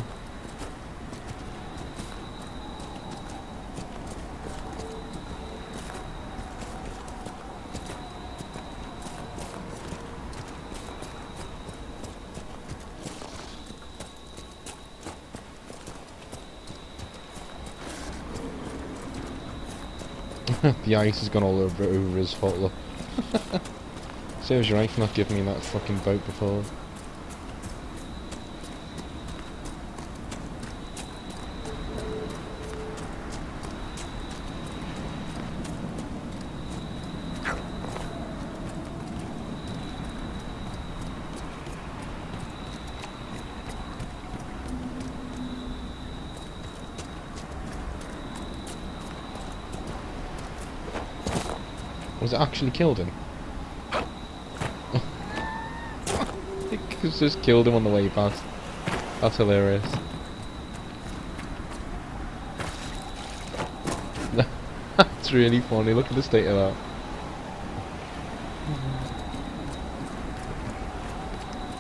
The ice has gone all over his foot, look. Serves you right for not giving me that fucking boat before. Was it actually killed him? It just killed him on the way past. That's hilarious. That's really funny. Look at the state of that.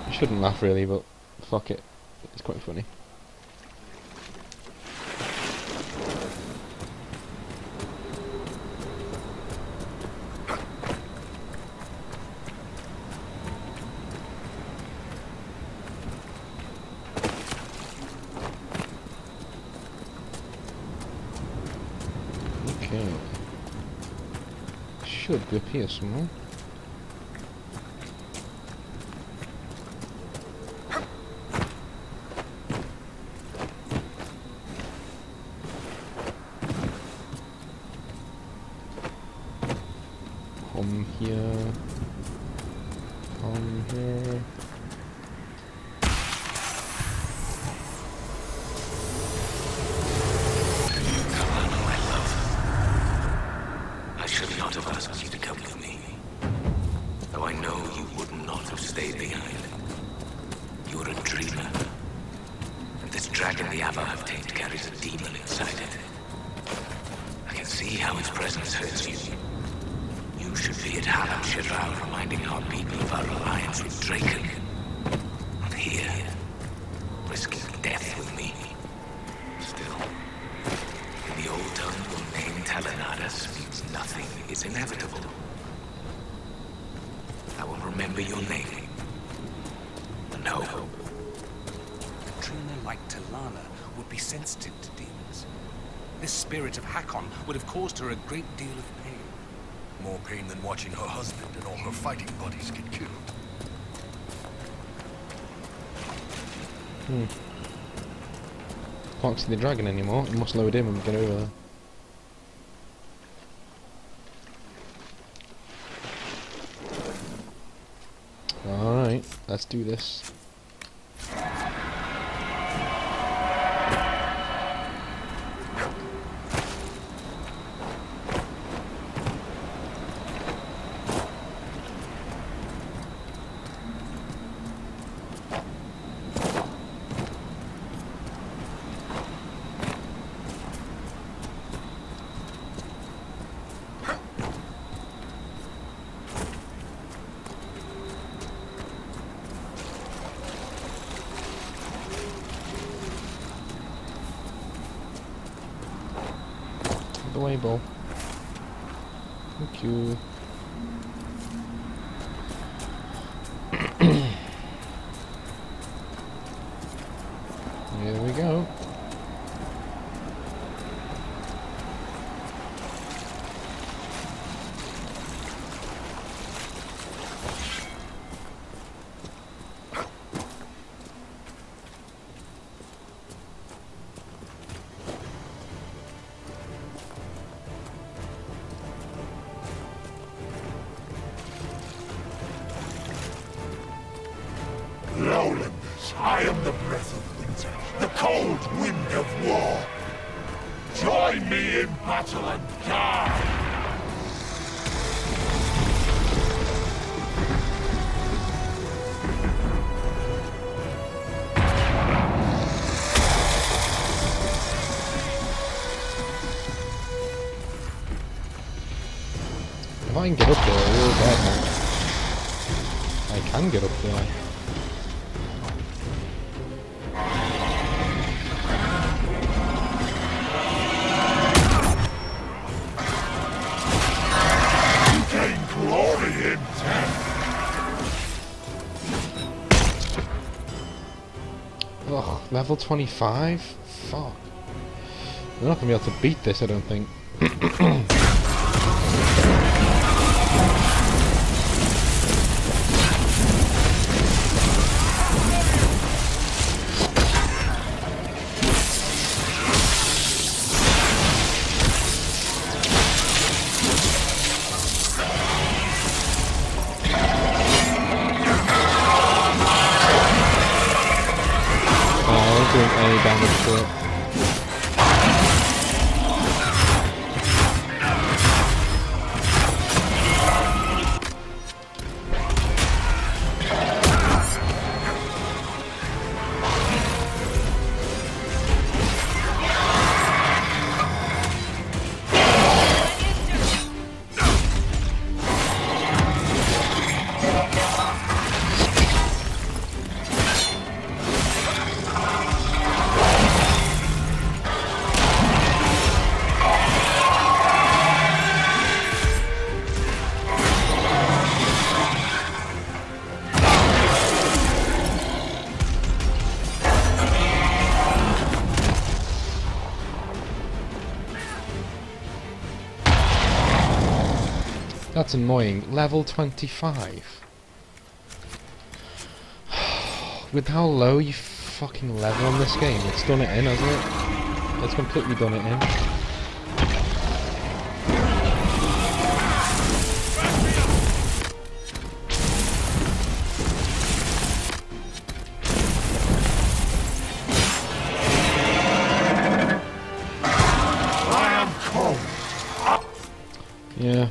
I shouldn't laugh really, but fuck it. It's quite funny. Okay. Should be up here somewhere. Come here. Come here. I should not have asked you to come with me. Though I know you would not have stayed behind. You are a dreamer. And this dragon the Ava have tamed carries a demon inside it. I can see how its presence hurts you. You should be at Halam Shiral reminding our people of our alliance with Draken. Not here, risking death with me. Still, in the old tongue, your name Talanadas means nothing is inevitable. I will remember your name. And hope. A dreamer like Talana would be sensitive to demons. This spirit of Hakon would have caused her a great deal of pain. More pain than watching her husband and all her fighting buddies get killed. Can't see the dragon anymore. It must load him and get over there. Alright, let's do this. The way, ball. Thank you. Here we go. Lowlanders, I am the breath of winter, the cold wind of war. Join me in battle and die! If I can get up there, we're dead now. I can get up there. Ugh, level 25? Fuck. We're not gonna be able to beat this, I don't think. Doing any damage to it. That's annoying. Level 25. With how low you fucking level on this game, it's done it in, hasn't it? It's completely done it in. Yeah.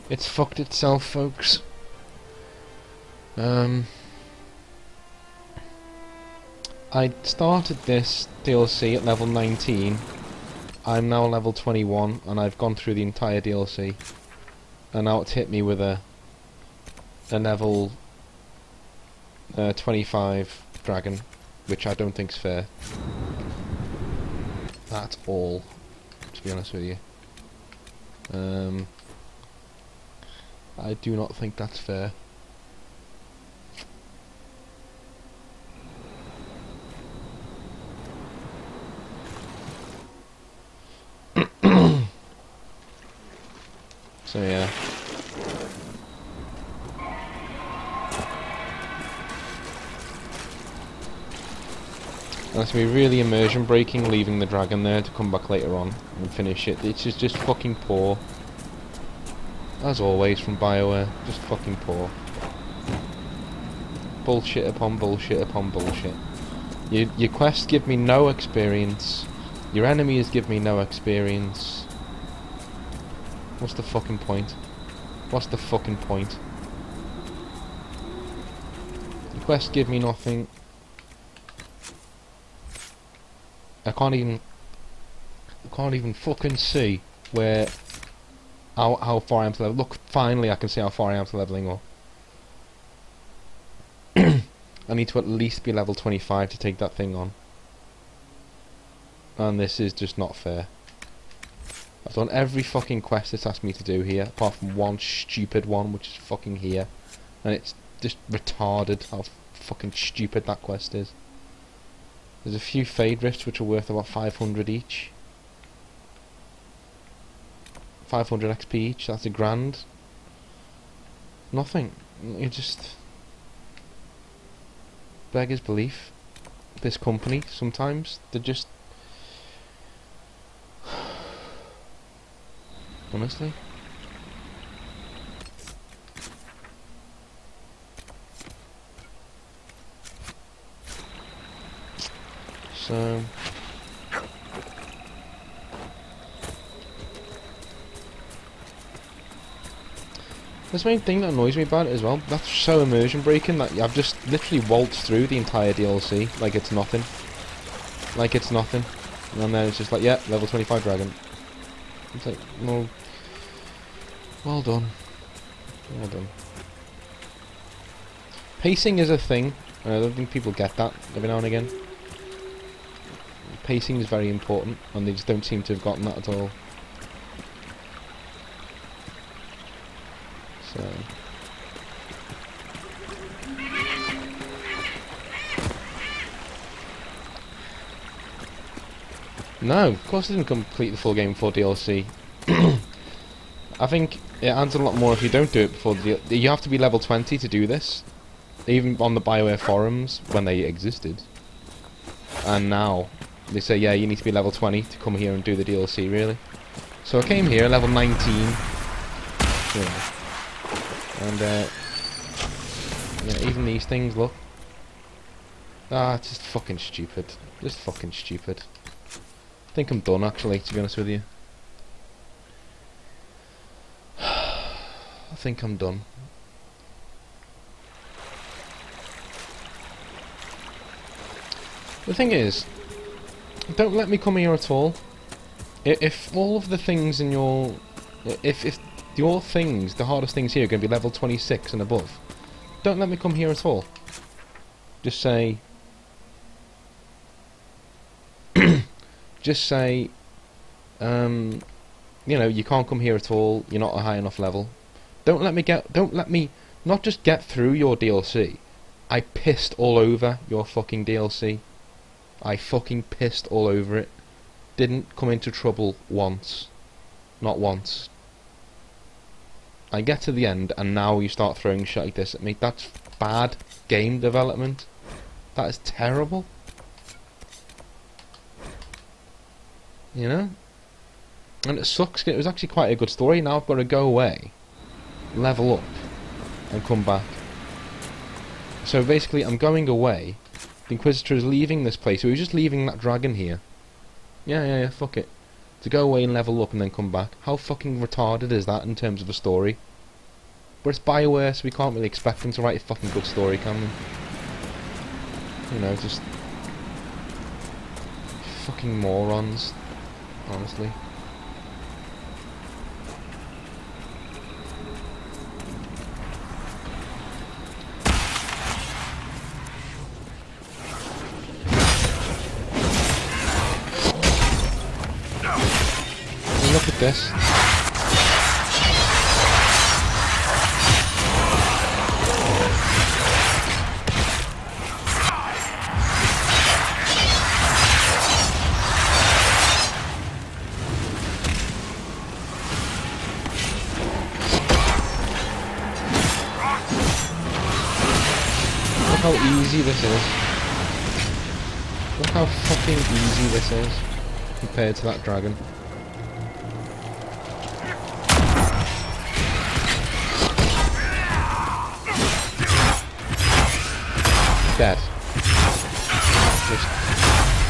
It's fucked itself, folks. I started this DLC at level 19. I'm now level 21, and I've gone through the entire DLC. And now it's hit me with a level 25 dragon, which I don't think's fair. At all, to be honest with you. I do not think that's fair. So yeah. And it's going to be really immersion breaking leaving the dragon there to come back later on and finish it. It's just fucking poor. As always from BioWare, just fucking poor. Bullshit upon bullshit upon bullshit. Your quests give me no experience. Your enemies give me no experience. What's the fucking point? What's the fucking point? Your quests give me nothing. I can't even fucking see where how far I am to level. Look, finally I can see how far I am to leveling up. I need to at least be level 25 to take that thing on. And this is just not fair. I've done every fucking quest it's asked me to do here, apart from one stupid one, which is fucking here. And it's just retarded how fucking stupid that quest is. There's a few fade rifts which are worth about 500 each. 500 XP each, that's $1,000. Nothing. You just beggars belief. This company, sometimes, they're just... Honestly. So... There's one thing that annoys me about it as well. That's so immersion breaking that I've just literally waltzed through the entire DLC like it's nothing. Like it's nothing. And then it's just like, yeah, level 25 dragon. It's like, no. Well done. Well done. Pacing is a thing. I don't think people get that every now and again. Pacing is very important, and they just don't seem to have gotten that at all. So... No, of course I didn't complete the full game before DLC. I think it adds a lot more if you don't do it before the DLC. You have to be level 20 to do this. Even on the BioWare forums, when they existed. And now, they say, yeah, you need to be level 20 to come here and do the DLC, really. So I came here, level 19. Yeah. And, yeah, even these things, look. Ah, it's just fucking stupid. Just fucking stupid. I think I'm done, actually, to be honest with you. I think I'm done. The thing is, don't let me come here at all. If all of the things in your... If your things, the hardest things here, are going to be level 26 and above, don't let me come here at all. Just say... just say... you know, you can't come here at all, you're not a high enough level. Don't let me not just get through your DLC. I pissed all over your fucking DLC. I fucking pissed all over it. Didn't come into trouble once. Not once. I get to the end, and now you start throwing shit like this at me. That's bad game development. That is terrible. You know? And it sucks. It was actually quite a good story. Now I've got to go away, level up, and come back. So basically, I'm going away. The Inquisitor is leaving this place. So he was just leaving that dragon here. Yeah, fuck it. To go away and level up and then come back. How fucking retarded is that in terms of a story? But it's BioWare, so we can't really expect them to write a fucking good story, can we? You know, just... fucking morons. Honestly. Look at this. Look how easy this is. Look how fucking easy this is compared to that dragon. Dead. Just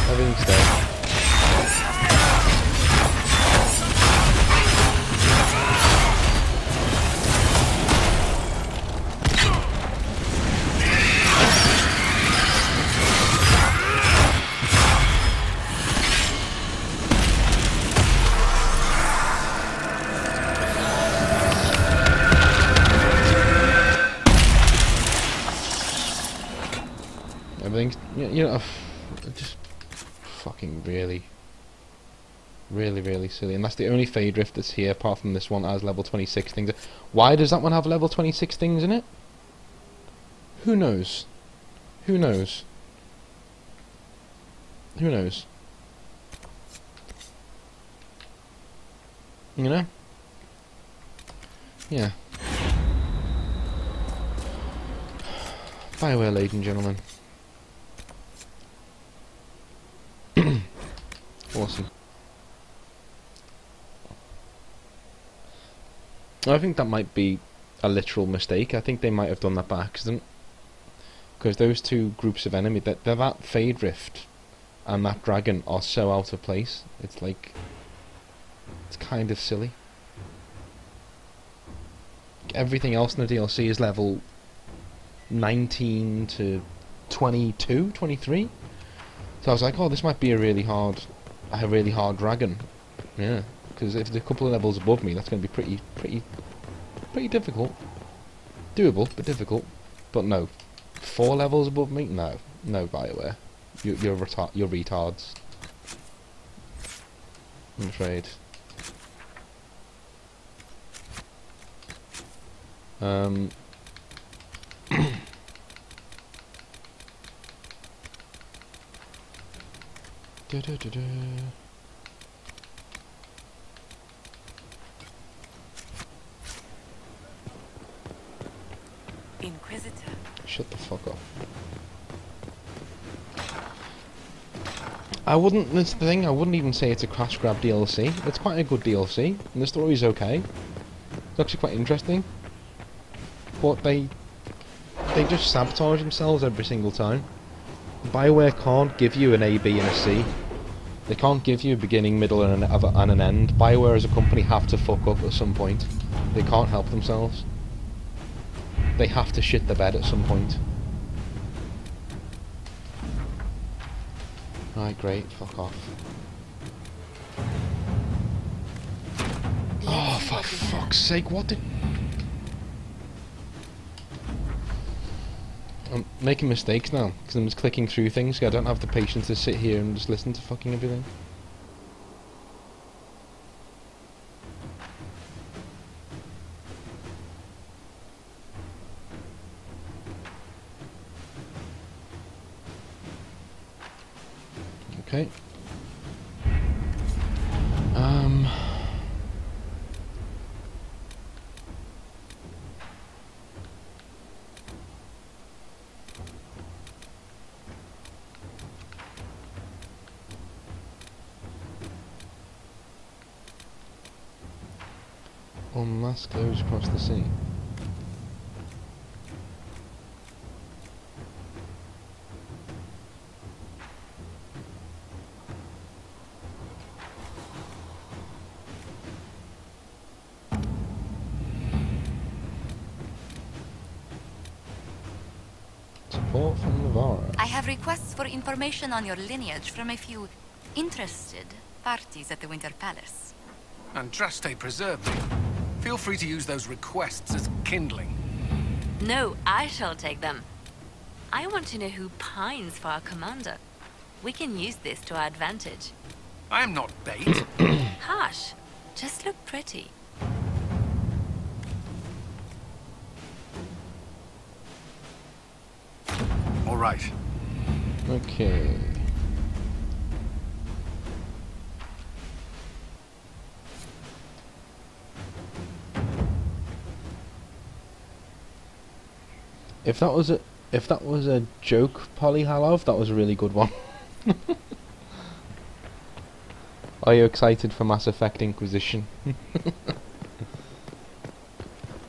everything's dead. Everything's, you know, just fucking really silly. And that's the only Fade Rift that's here, apart from this one as level 26 things. Why does that one have level 26 things in it? Who knows? Who knows? Who knows? You know? Yeah. BioWare, ladies and gentlemen. Awesome. I think that might be a literal mistake. I think they might have done that by accident. Because those two groups of enemy, that Fade Rift and that dragon are so out of place. It's like... it's kind of silly. Everything else in the DLC is level 19 to 22, 23. So I was like, oh, this might be a really hard dragon. Yeah, because if it's a couple of levels above me, that's going to be pretty difficult. Doable, but difficult. But no, 4 levels above me? No, BioWare. You're retards. I'm afraid. Inquisitor. Shut the fuck up. I wouldn't, that's the thing, I wouldn't even say it's a crash grab DLC. It's quite a good DLC, and the story's okay. It's actually quite interesting. But they just sabotage themselves every single time. BioWare can't give you an A, B and a C. They can't give you a beginning, middle and an end. BioWare as a company have to fuck up at some point. They can't help themselves. They have to shit the bed at some point. Right, great, fuck off. Oh, for fuck's sake, what did... I'm making mistakes now, because I'm just clicking through things. I don't have the patience to sit here and just listen to fucking everything. Okay. Unmask those across the sea. Support from Navarra. I have requests for information on your lineage from a few interested parties at the Winter Palace. Andraste preserved me. Feel free to use those requests as kindling. No, I shall take them. I want to know who pines for our commander. We can use this to our advantage. I am not bait. Hush. Just look pretty. All right. Okay. If that was a joke, Polyhalov, that was a really good one. Are you excited for Mass Effect Inquisition?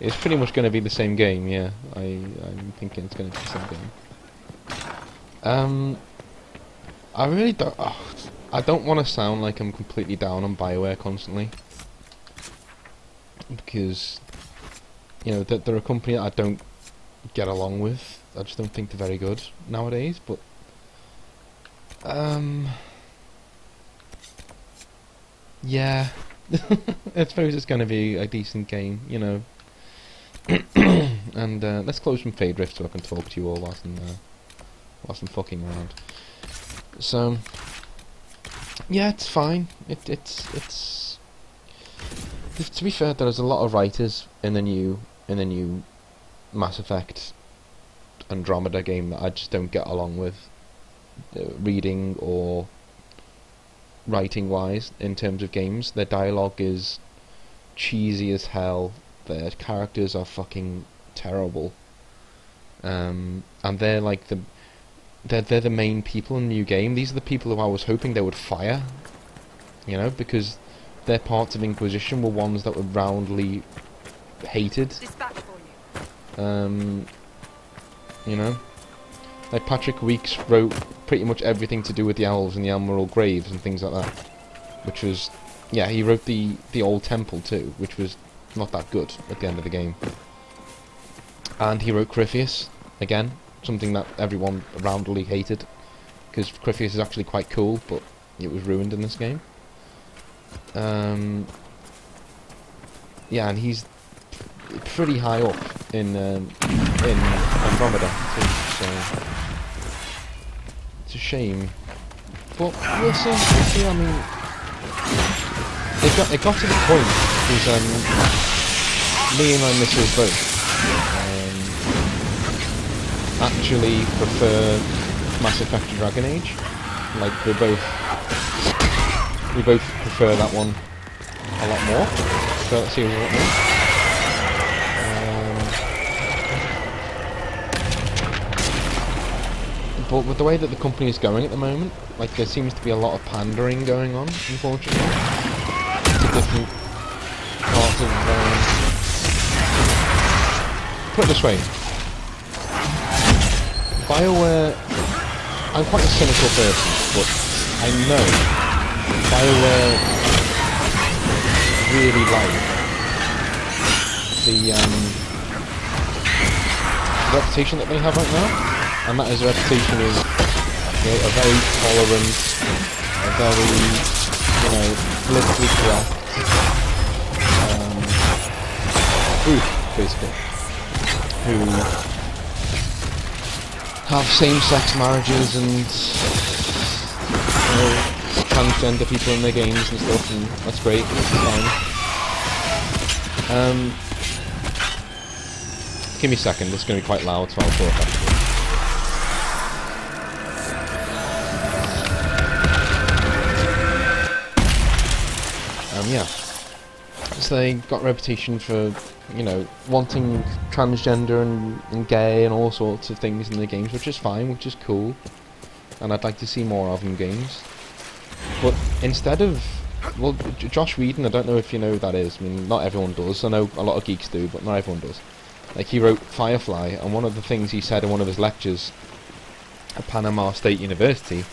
It's pretty much going to be the same game, yeah. I'm thinking it's going to be the same game. I really don't. I don't want to sound like I'm completely down on BioWare constantly, because you know they're a company that I don't get along with. I just don't think they're very good nowadays. But yeah, I suppose it's going to be a decent game, you know. And let's close from Fade Rift so I can talk to you all whilst I'm fucking around. So yeah, it's fine. It's to be fair, there's a lot of writers in the new Mass Effect Andromeda game that I just don't get along with, reading or writing wise in terms of games. Their dialogue is cheesy as hell. Their characters are fucking terrible, and they're like they're the main people in the new game. These are the people who I was hoping they would fire, you know, because their parts of Inquisition were ones that were roundly hated. You know, like Patrick Weeks wrote pretty much everything to do with the elves and the Emerald Graves and things like that, which was, yeah, he wrote the Old Temple too, which was not that good at the end of the game. And he wrote Crypheus, again, something that everyone roundly hated, because Crypheus is actually quite cool, but it was ruined in this game. Yeah, and he's pretty high up in Andromeda too, so it's a shame. But we'll see. I mean, it got to the point because me and my missus both actually prefer Mass Effect to Dragon Age. Like we both prefer that one a lot more. So let's see a lot more. But with the way that the company is going at the moment, like there seems to be a lot of pandering going on, unfortunately, to different parts of. Put it this way, BioWare. I'm quite a cynical person, but I know BioWare really like the reputation that they have right now. And that is a reputation of, you know, a very tolerant, a very, you know, politically correct group, basically, who have same-sex marriages and, you know, transgender people in their games and stuff, and that's great, that's fine. Give me a second, it's going to be quite loud, so I'll talk actually. Yeah, so they got a reputation for, you know, wanting transgender and gay and all sorts of things in the games, which is fine, which is cool, and I'd like to see more of in games. But instead of well, Josh Whedon, I don't know if you know who that is. I mean, not everyone does. I know a lot of geeks do, but not everyone does. Like, he wrote Firefly, and one of the things he said in one of his lectures at Panama State University,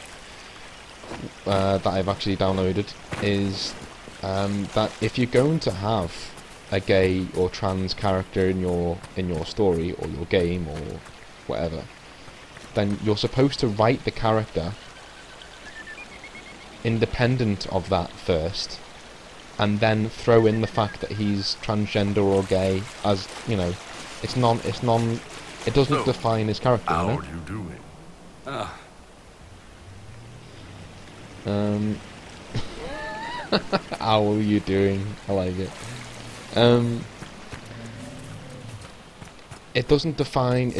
that I've actually downloaded, is that if you're going to have a gay or trans character in your story or your game or whatever, then you're supposed to write the character independent of that first, and then throw in the fact that he's transgender or gay as, you know, it doesn't define his character. How you know? are you doing? How are you doing? I like it. It doesn't define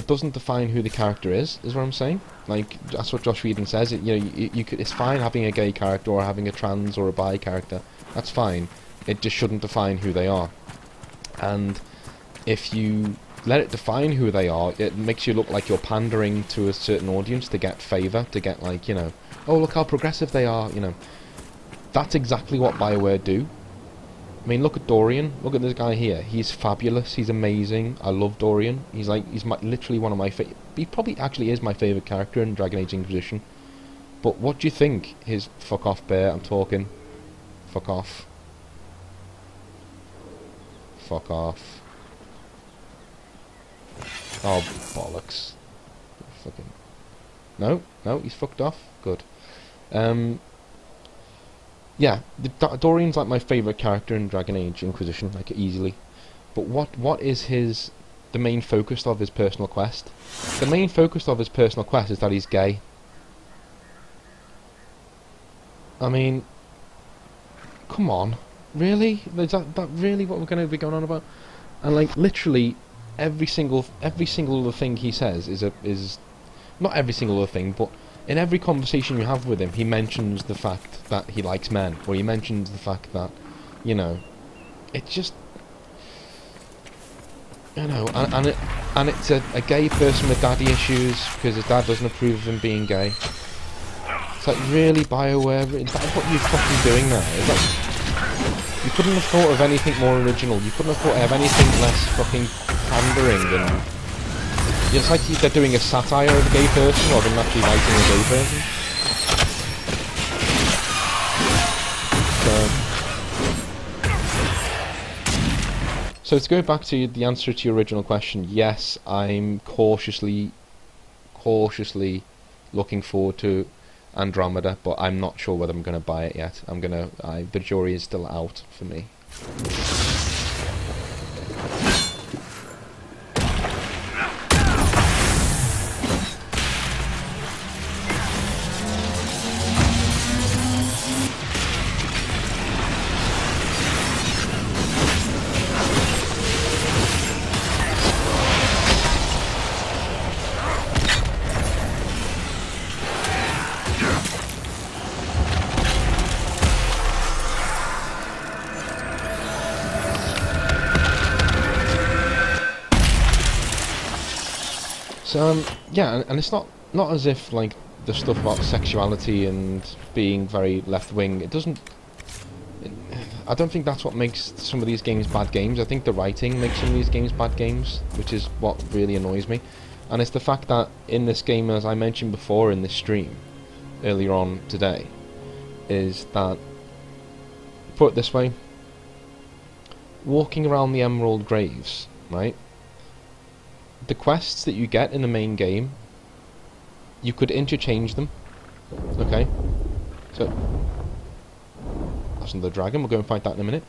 who the character is what I'm saying. Like, that's what Josh Whedon says. You know, you could, it's fine having a gay character or having a trans or a bi character. That's fine. It just shouldn't define who they are. And if you let it define who they are, it makes you look like you're pandering to a certain audience to get favour, to get, like, you know, oh, look how progressive they are, you know. That's exactly what BioWare do. I mean, look at Dorian. Look at this guy here. He's fabulous. He's amazing. I love Dorian. He's literally one of my he probably actually is my favourite character in Dragon Age Inquisition. But what do you think? Fuck off, bear. I'm talking. Fuck off. Fuck off. Oh, bollocks. Fucking. No, he's fucked off. Good. Yeah, Dorian's like my favourite character in Dragon Age Inquisition, like, easily. But what is the main focus of his personal quest? The main focus of his personal quest is that he's gay. I mean, come on, really? Is that really what we're going to be going on about? And, like, literally every single other thing he says is not every single other thing, but in every conversation you have with him, he mentions the fact that he likes men, or he mentions the fact that, you know, it's just, you know, and it's a gay person with daddy issues because his dad doesn't approve of him being gay. It's like, really, BioWare, is that what you're fucking doing there? Is that, you couldn't have thought of anything more original. You couldn't have thought of anything less fucking pandering than. It's like they're doing a satire of a gay person rather than actually writing a gay person. So to go back to the answer to your original question, yes, I'm cautiously looking forward to Andromeda, but I'm not sure whether I'm going to buy it yet. The jury is still out for me. So yeah, and it's not as if, like, the stuff about sexuality and being very left-wing, I don't think that's what makes some of these games bad games. I think the writing makes some of these games bad games, which is what really annoys me. And it's the fact that in this game, as I mentioned before in this stream earlier on today, is that, put it this way, walking around the Emerald Graves, right? The quests that you get in the main game, you could interchange them. Okay? So, that's another dragon, we'll go and fight that in a minute.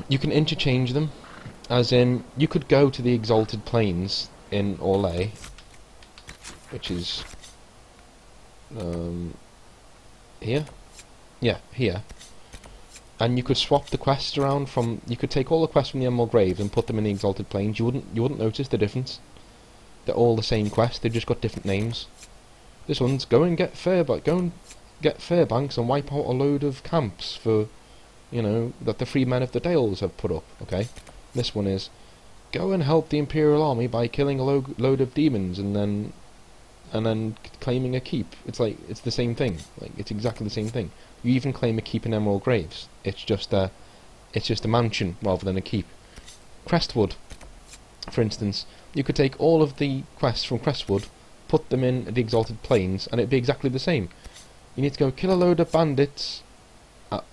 You can interchange them, as in, you could go to the Exalted Plains in Orlais, which is here? Yeah, here. And you could swap the quests around from. You could take all the quests from the Emerald Graves and put them in the Exalted Plains. You wouldn't notice the difference. They're all the same quest. They've just got different names. This one's go and get Fairbanks and wipe out a load of camps for, you know, that the Free Men of the Dales have put up. Okay. This one is go and help the Imperial Army by killing a load of demons and then and then claiming a keep. It's like, it's the same thing. Like, it's exactly the same thing. You even claim a keep in Emerald Graves. It's just a mansion rather than a keep. Crestwood, for instance, you could take all of the quests from Crestwood, put them in the Exalted Plains, and it'd be exactly the same. You need to go kill a load of bandits,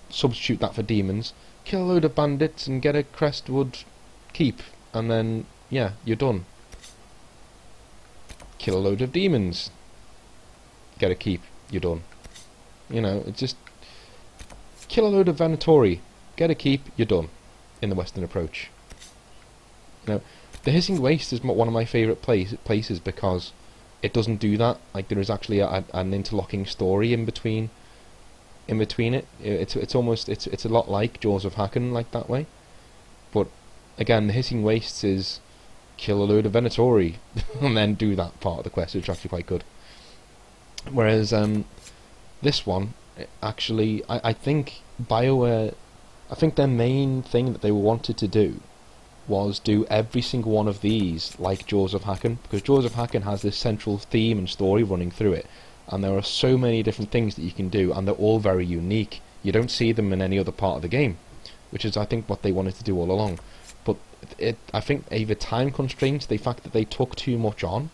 substitute that for demons, kill a load of bandits and get a Crestwood keep, and then, yeah, you're done. Kill a load of demons, get a keep, you're done. You know, it's just... Kill a load of Venatori, get a keep, you're done. In the Western approach. You know, the Hissing Waste is one of my favourite places because it doesn't do that. Like, there is actually an interlocking story in between it. It's almost it's a lot like Jaws of Hakken, like that way. But again, the Hissing Wastes is kill a load of Venatori and then do that part of the quest, which is actually quite good. Whereas this one, actually, I think BioWare, I think their main thing that they wanted to do was do every single one of these like Jaws of Hakken, because Jaws of Hakken has this central theme and story running through it, and there are so many different things that you can do, and they're all very unique. You don't see them in any other part of the game, which is, I think, what they wanted to do all along. But I think either time constraints, the fact that they took too much on,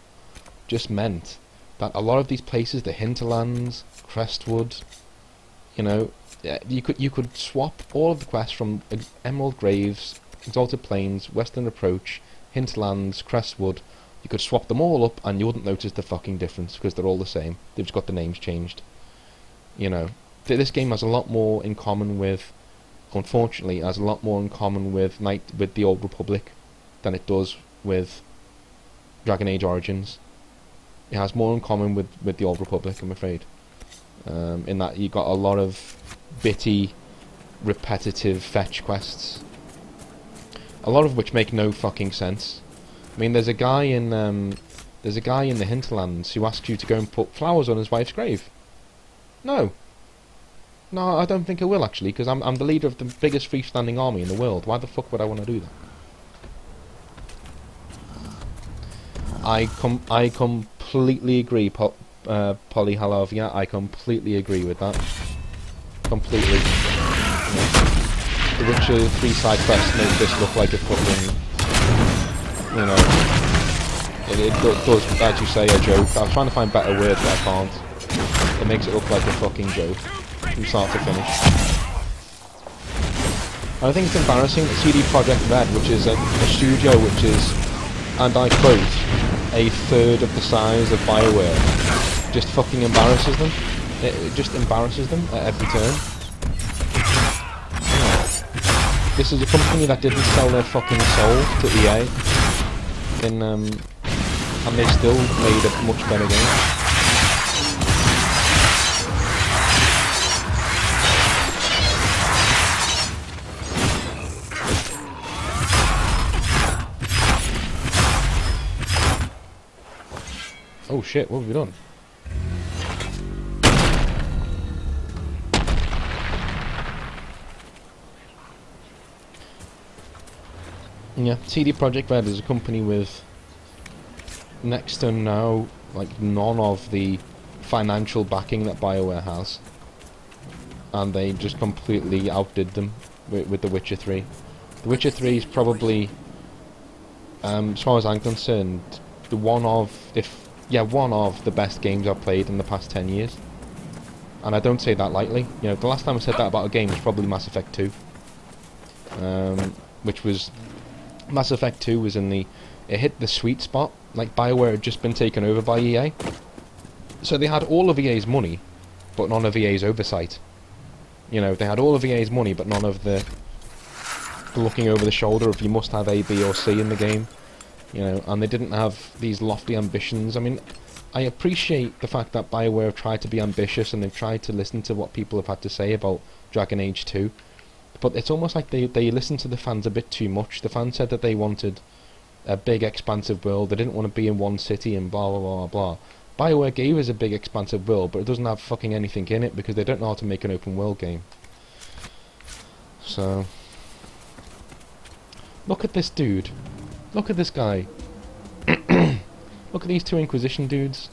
just meant that a lot of these places, the Hinterlands, Crestwood, you know, you could swap all of the quests from Emerald Graves, Exalted Plains, Western Approach, Hinterlands, Crestwood. You could swap them all up and you wouldn't notice the fucking difference because they're all the same. They've just got the names changed. You know, this game has a lot more in common with, unfortunately, has a lot more in common with the Old Republic than it does with Dragon Age Origins. It has more in common with the Old Republic, I'm afraid. In that you got a lot of bitty, repetitive fetch quests, a lot of which make no fucking sense. I mean, there's a guy in the Hinterlands who asks you to go and put flowers on his wife's grave. No, I don't think I will, actually, because I'm the leader of the biggest freestanding army in the world. Why the fuck would I want to do that? I completely agree, Polyhalavia. I completely agree with that. Completely. Yeah. The Witcher 3 side quest makes this look like a fucking, you know, it does, as you say, a joke. I was trying to find better words, but I can't. It makes it look like a fucking joke from start to finish. I think it's embarrassing that CD Projekt Red, which is a studio which is, and I quote, a third of the size of BioWare, just fucking embarrasses them. It just embarrasses them at every turn. This is a company that didn't sell their fucking soul to EA, and they still made a much better game. Oh shit, what have we done? Yeah, CD Projekt Red is a company with next to no, like, none of the financial backing that BioWare has, and they just completely outdid them with The Witcher 3. The Witcher 3 is probably, as far as I'm concerned, one of the best games I've played in the past 10 years. And I don't say that lightly. You know, the last time I said that about a game was probably Mass Effect 2. Which was... Mass Effect 2 was in the... It hit the sweet spot. Like, BioWare had just been taken over by EA. So they had all of EA's money, but none of EA's oversight. You know, they had all of EA's money, but none of the looking over the shoulder of you must have A, B or C in the game. You know, and they didn't have these lofty ambitions. I mean, I appreciate the fact that BioWare have tried to be ambitious and they've tried to listen to what people have had to say about Dragon Age 2. But it's almost like they listened to the fans a bit too much. The fans said that they wanted a big, expansive world. They didn't want to be in one city and blah, blah, blah, blah. BioWare gave us a big, expansive world, but it doesn't have fucking anything in it because they don't know how to make an open world game. So... Look at this dude. Look at this guy. Look at these two Inquisition dudes.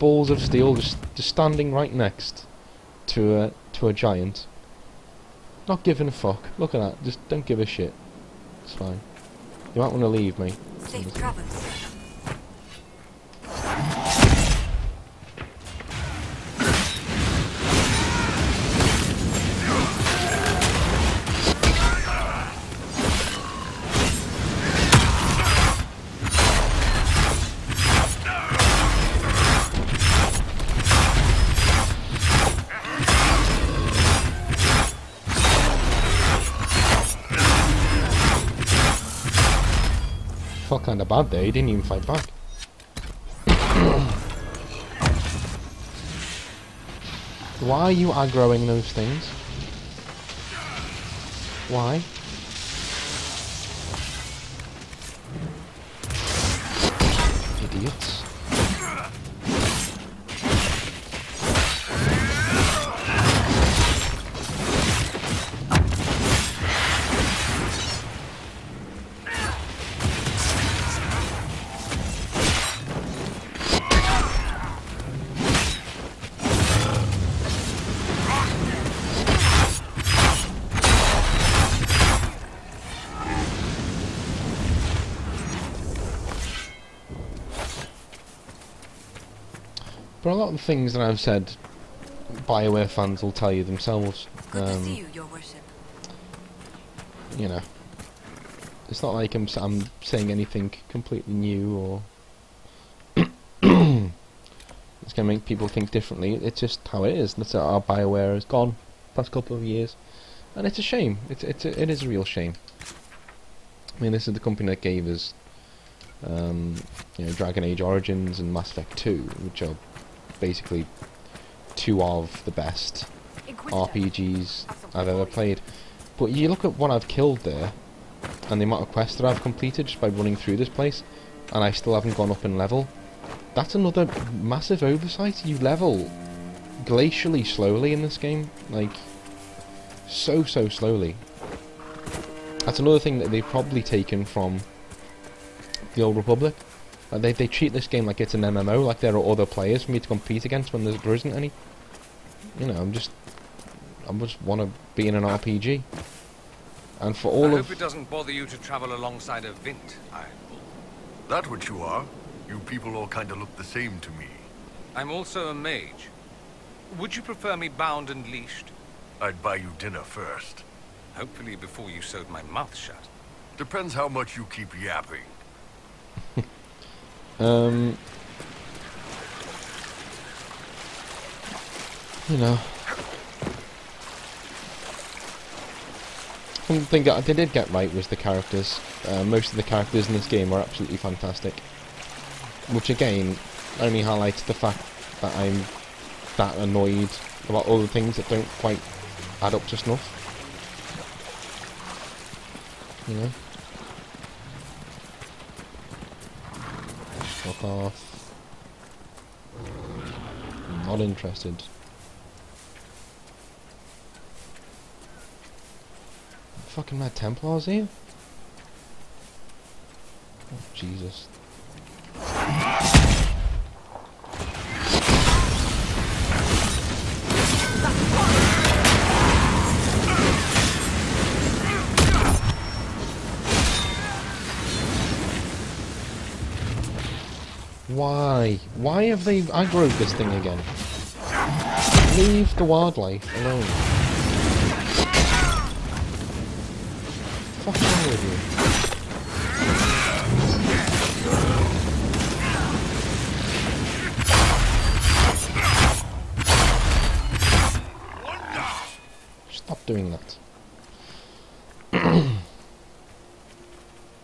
balls of steel just standing right next to a giant. Not giving a fuck. Look at that. Just don't give a shit. It's fine. You might want to leave me. Safe travels. Felt kinda bad there, he didn't even fight back. Why are you aggroing those things? Why? Idiots. But a lot of the things that I've said, BioWare fans will tell you themselves. Good to see you, Your Worship. You know, it's not like I'm saying anything completely new or it's going to make people think differently. It's just how it is. That's how our BioWare has gone past couple of years, and it's a shame. It is a real shame. I mean, this is the company that gave us, you know, Dragon Age Origins and Mass Effect 2, which are basically two of the best RPGs I've ever played. But you look at what I've killed there, and the amount of quests that I've completed just by running through this place, and I still haven't gone up in level. That's another massive oversight. You level glacially slowly in this game, like so slowly. That's another thing that they've probably taken from the Old Republic. They treat this game like it's an MMO, like there are other players for me to compete against when there isn't any. You know, I just want to be in an RPG. And for all I of... hope it doesn't bother you to travel alongside a Vint, That what you are? You people all kind of look the same to me. I'm also a mage. Would you prefer me bound and leashed? I'd buy you dinner first. Hopefully before you sewed my mouth shut. Depends how much you keep yapping. You know, one thing that they did get right was the characters. Most of the characters in this game are absolutely fantastic, which again only highlights the fact that I'm that annoyed about all the things that don't quite add up to snuff. You know, fuck off. I'm not interested. Fucking Mad Templars here? Oh, Jesus. Why? Why have they aggroed this thing again? Leave the wildlife alone. What's wrong with you? Stop doing that.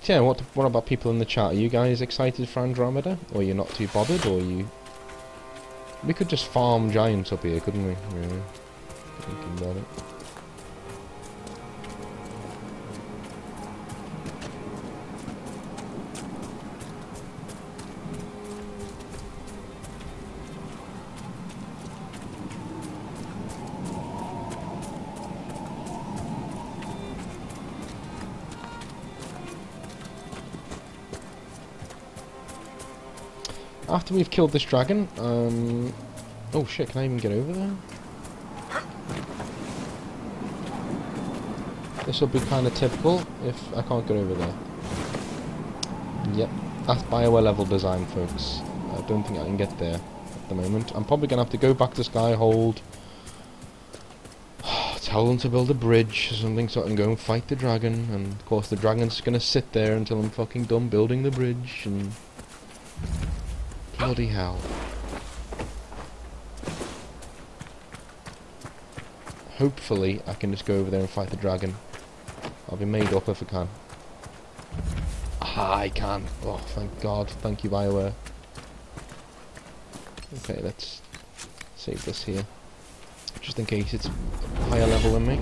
Yeah, what about people in the chat? Are you guys excited for Andromeda? Or you're not too bothered? Or you... We could just farm giants up here, couldn't we? Really? Thinking about it. After we've killed this dragon, oh shit, can I even get over there? This will be kind of typical if I can't get over there. Yep, that's BioWare level design, folks. I don't think I can get there at the moment. I'm probably going to have to go back to Skyhold, tell them to build a bridge or something so I can go and fight the dragon, and of course the dragon's going to sit there until I'm fucking done building the bridge, and... bloody hell. Hopefully I can just go over there and fight the dragon. I'll be made up if I can. Ah, I can. Oh, thank God. Thank you, BioWare. Okay, let's save this here. Just in case it's higher level than me.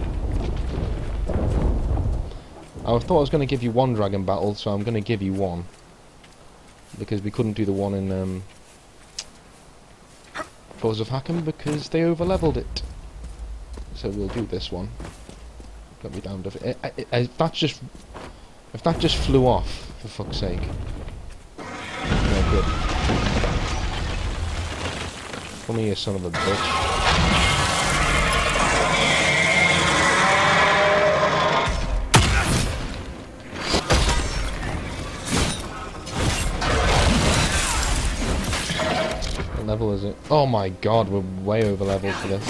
I thought I was going to give you one dragon battle, so I'm going to give you one. Because we couldn't do the one in Foes of Hacken because they over-leveled it. So we'll do this one. Got me damned if that just flew off, for fuck's sake. No good. Come here, son of a bitch. What level is it? Oh my God, we're way over leveled for this.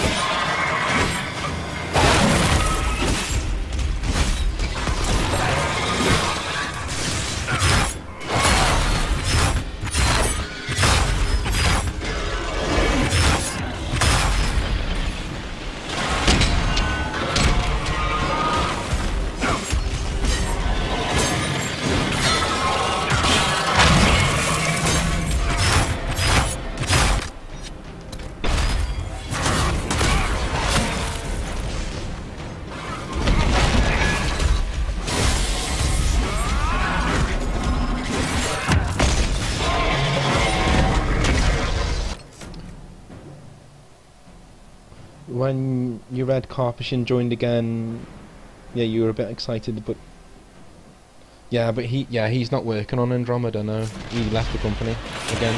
When you read Carpathian joined again, yeah, you were a bit excited, but yeah, but he's not working on Andromeda, no. He left the company again.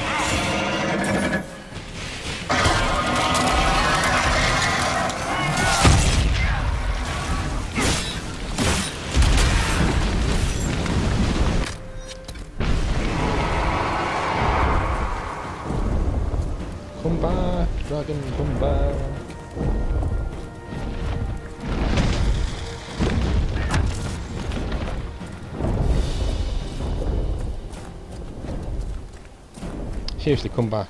Come back, dragon, come back. Seriously, come back.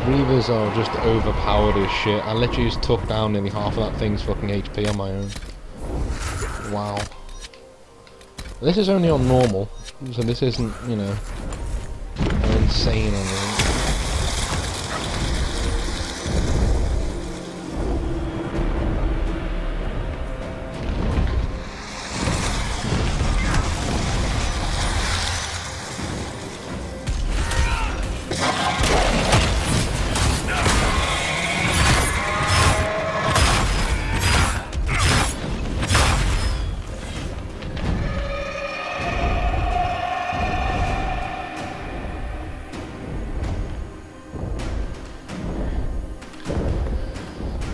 Reavers are just overpowered as shit. I literally just took down nearly half of that thing's fucking HP on my own. Wow. This is only on normal, so this isn't, you know, insane on it.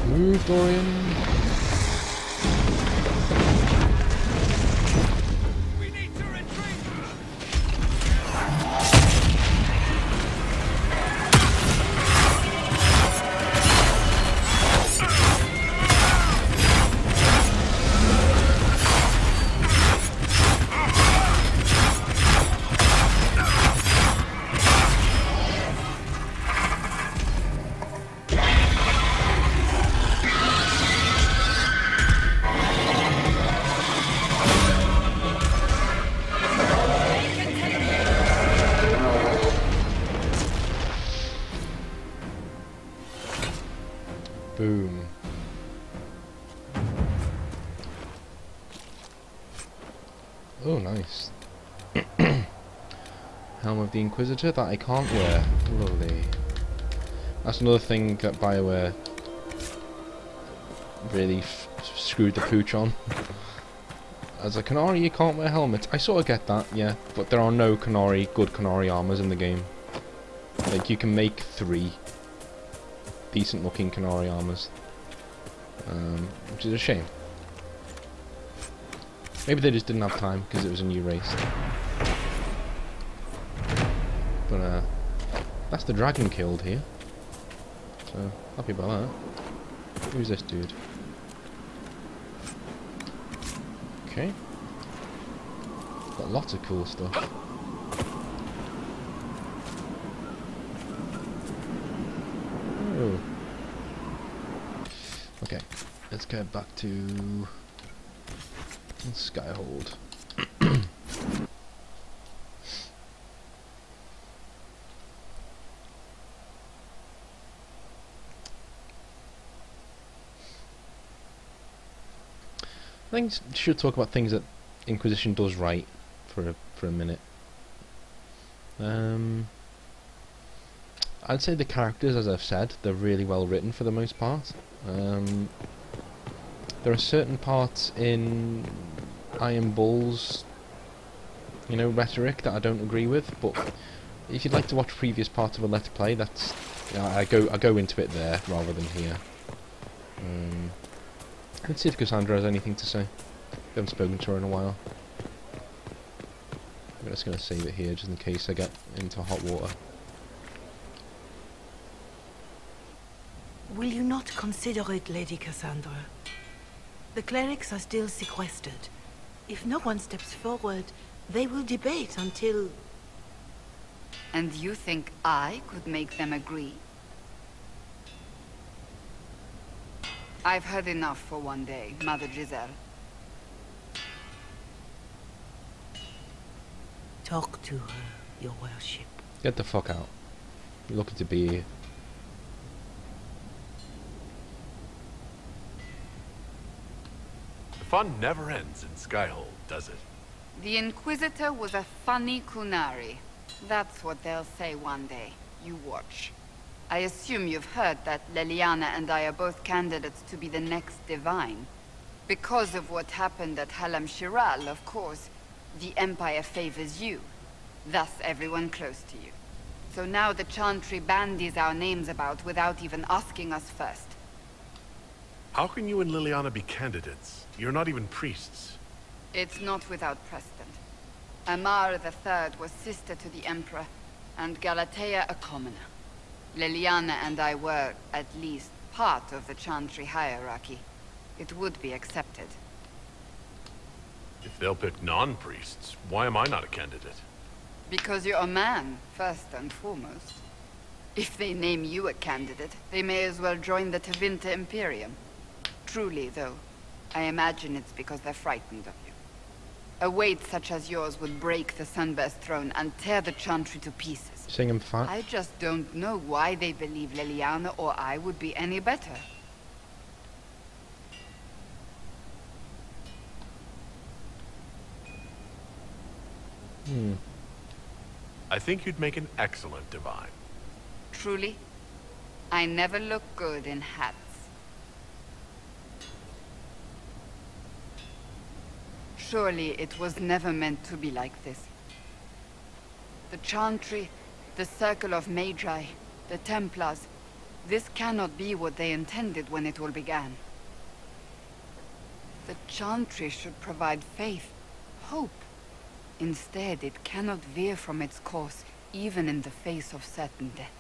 Move, Dorian. We need to retreat. Boom. Oh, nice. Helm of the Inquisitor that I can't wear. Lovely. That's another thing that BioWare really screwed the pooch on. As a Qunari, you can't wear helmets. I sort of get that, yeah, but there are no good Qunari armors in the game. Like, you can make 3 decent-looking Qunari armors, which is a shame. Maybe they just didn't have time because it was a new race. But that's the dragon killed here, so happy about that. Who's this dude? Okay. Got lots of cool stuff. Oh. Okay, let's get back to Skyhold. I think we should talk about things that Inquisition does right for a minute. I'd say the characters, as I've said, they're really well written for the most part. There are certain parts in Iron Bull's, rhetoric that I don't agree with, but if you'd like to watch previous parts of a Let's Play, that's I go into it there rather than here. Let's see if Cassandra has anything to say. We haven't spoken to her in a while. I'm just going to save it here just in case I get into hot water. Will you not consider it, Lady Cassandra? The clerics are still sequestered. If no one steps forward, they will debate until... And you think I could make them agree? I've heard enough for one day, Mother Giselle. Talk to her, your worship. Get the fuck out. You're looking to be here. The fun never ends in Skyhold, does it? The Inquisitor was a funny Qunari. That's what they'll say one day. You watch. I assume you've heard that Leliana and I are both candidates to be the next Divine. Because of what happened at Halam Shiral, of course, the Empire favors you. Thus everyone close to you. So now the Chantry bandies our names about without even asking us first. How can you and Liliana be candidates? You're not even priests. It's not without precedent. Amar III was sister to the Emperor, and Galatea a commoner. Liliana and I were, at least, part of the Chantry hierarchy. It would be accepted. If they'll pick non-priests, why am I not a candidate? Because you're a man, first and foremost. If they name you a candidate, they may as well join the Tevinter Imperium. Truly, though, I imagine it's because they're frightened of you. A weight such as yours would break the Sunburst throne and tear the Chantry to pieces. Sing him fat. I just don't know why they believe Leliana or I would be any better. I think you'd make an excellent Divine. Truly? I never look good in hats. Surely it was never meant to be like this. The Chantry, the Circle of Magi, the Templars, this cannot be what they intended when it all began. The Chantry should provide faith, hope. Instead, it cannot veer from its course, even in the face of certain death.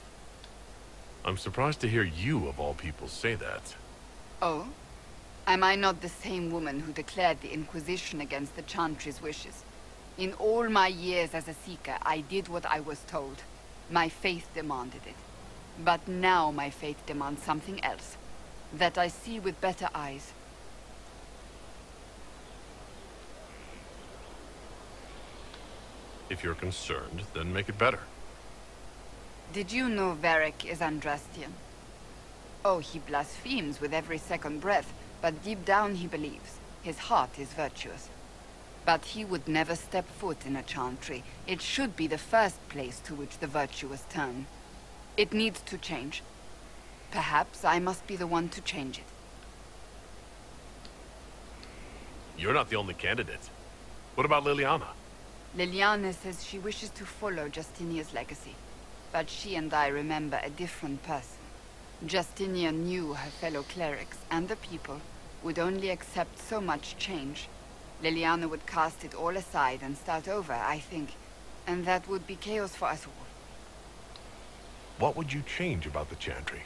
I'm surprised to hear you, of all people, say that. Oh? Am I not the same woman who declared the Inquisition against the Chantry's wishes? In all my years as a Seeker, I did what I was told. My faith demanded it. But now my faith demands something else. That I see with better eyes. If you're concerned, then make it better. Did you know Varric is Andrastian? Oh, he blasphemes with every second breath, but deep down he believes. His heart is virtuous. But he would never step foot in a chantry. It should be the first place to which the virtuous turn. It needs to change. Perhaps I must be the one to change it. You're not the only candidate. What about Liliana? Liliana says she wishes to follow Justinia's legacy. But she and I remember a different person. Justinia knew her fellow clerics and the people would only accept so much change. Liliana would cast it all aside and start over, I think. And that would be chaos for us all. What would you change about the Chantry?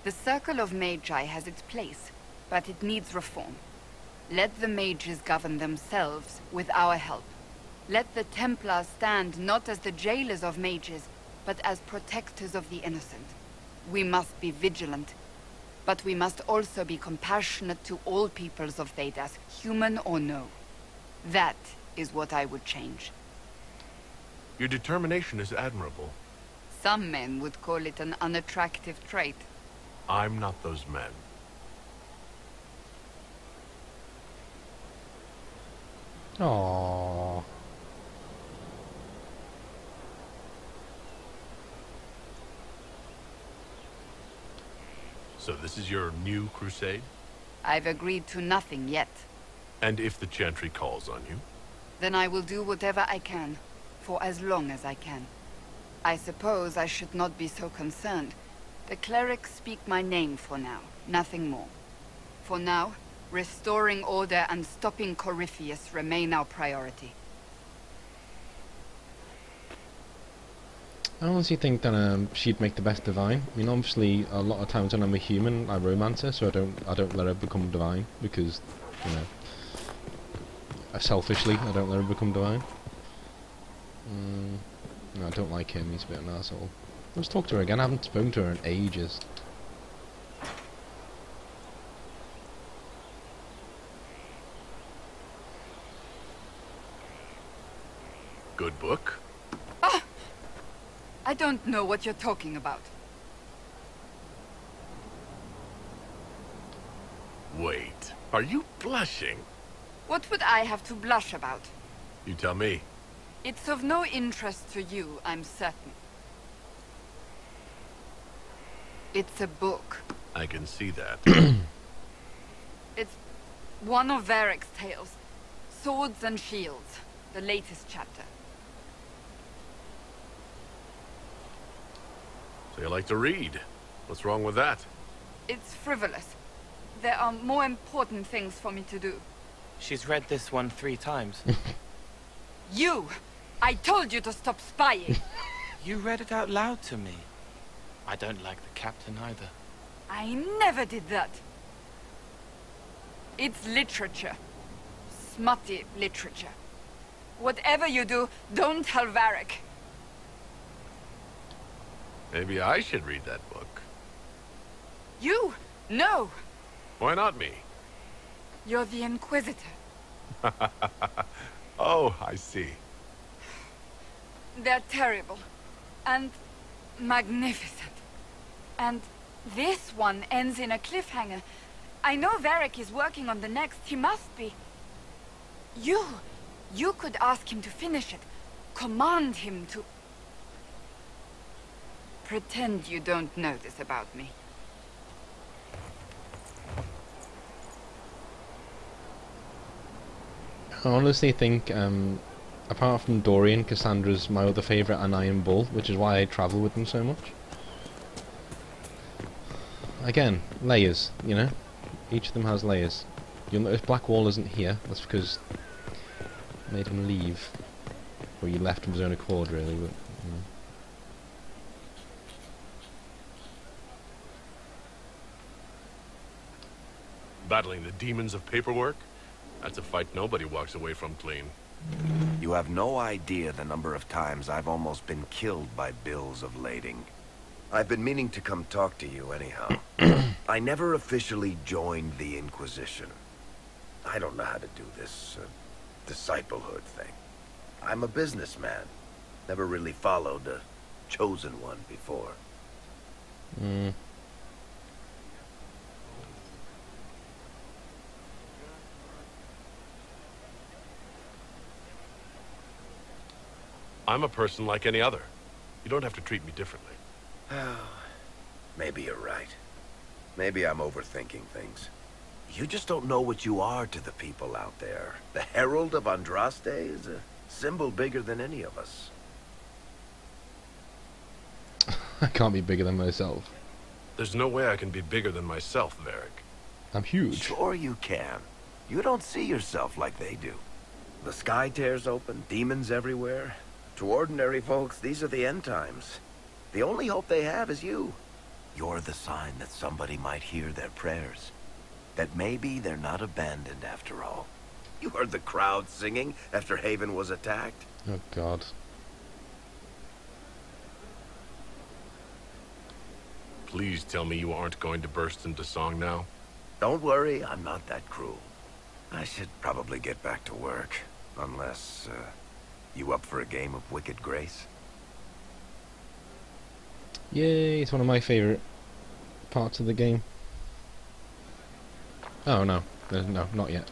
The Circle of Magi has its place, but it needs reform. Let the mages govern themselves with our help. Let the Templars stand not as the jailers of mages, but as protectors of the innocent. We must be vigilant, but we must also be compassionate to all peoples of Thedas, human or no. That is what I would change. Your determination is admirable. Some men would call it an unattractive trait. I'm not those men. Aww. So this is your new crusade? I've agreed to nothing yet. And if the Chantry calls on you? Then I will do whatever I can, for as long as I can. I suppose I should not be so concerned. The clerics speak my name for now, nothing more. For now, restoring order and stopping Corypheus remain our priority. I honestly think that she'd make the best divine. I mean, obviously, a lot of times when I'm a human, I romance her, so I don't let her become divine because, you know, selfishly, I don't let her become divine. No, I don't like him. He's a bit of an asshole. Let's talk to her again. I haven't spoken to her in ages. Good book? Ah! I don't know what you're talking about. Wait, are you blushing? What would I have to blush about? You tell me. It's of no interest to you, I'm certain. It's a book. I can see that. It's one of Varric's tales. Swords and Shields, the latest chapter. So you like to read? What's wrong with that? It's frivolous. There are more important things for me to do. She's read this one 3 times. You! I told you to stop spying! You read it out loud to me. I don't like the captain either. I never did that. It's literature. Smutty literature. Whatever you do, don't tell Varric. Maybe I should read that book. You? No! Why not me? You're the Inquisitor. Oh, I see. They're terrible. And magnificent. And this one ends in a cliffhanger. I know Varric is working on the next. He must be. You could ask him to finish it. Command him to... Pretend you don't know this about me. I honestly think, apart from Dorian, Cassandra's my other favourite and Iron Bull, which is why I travel with them so much. Again, layers, you know? Each of them has layers. You'll notice Blackwall isn't here, that's because I made him leave. Or you left of his own accord, really, but... You know. Battling the demons of paperwork? That's a fight nobody walks away from clean. You have no idea the number of times I've almost been killed by bills of lading. I've been meaning to come talk to you anyhow. I never officially joined the Inquisition. I don't know how to do this disciplehood thing. I'm a businessman. Never really followed a chosen one before. I'm a person like any other. You don't have to treat me differently. Maybe you're right. Maybe I'm overthinking things. You just don't know what you are to the people out there. The Herald of Andraste is a symbol bigger than any of us. I can't be bigger than myself. There's no way I can be bigger than myself, Varric. I'm huge. Sure you can. You don't see yourself like they do. The sky tears open, demons everywhere. To ordinary folks, these are the end times. The only hope they have is you. You're the sign that somebody might hear their prayers. That maybe they're not abandoned after all. You heard the crowd singing after Haven was attacked? Oh God. Please tell me you aren't going to burst into song now. Don't worry, I'm not that cruel. I should probably get back to work. Unless, you up for a game of Wicked Grace? Yay, it's one of my favourite parts of the game. Oh no, no, not yet.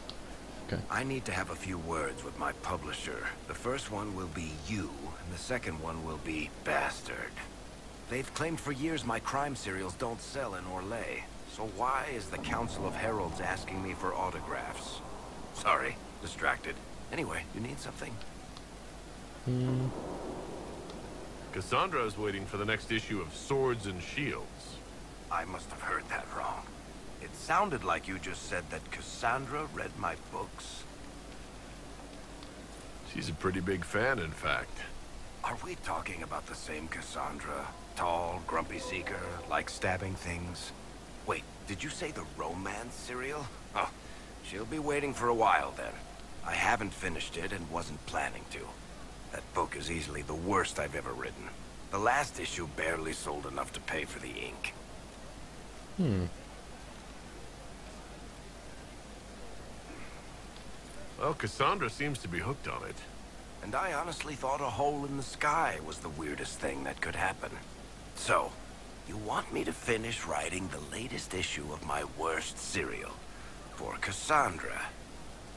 Okay. I need to have a few words with my publisher. The first one will be you, and the second one will be Bastard. They've claimed for years my crime serials don't sell in Orlais. So why is the Council of Heralds asking me for autographs? Sorry, distracted. Anyway, you need something? Cassandra is waiting for the next issue of Swords and Shields. I must have heard that wrong. It sounded like you just said that Cassandra read my books. She's a pretty big fan, in fact. Are we talking about the same Cassandra? Tall, grumpy seeker, like stabbing things? Wait, did you say the romance serial? Oh, she'll be waiting for a while then. I haven't finished it and wasn't planning to. That book is easily the worst I've ever written. The last issue barely sold enough to pay for the ink. Well, Cassandra seems to be hooked on it. And I honestly thought a hole in the sky was the weirdest thing that could happen. So, you want me to finish writing the latest issue of my worst serial for Cassandra?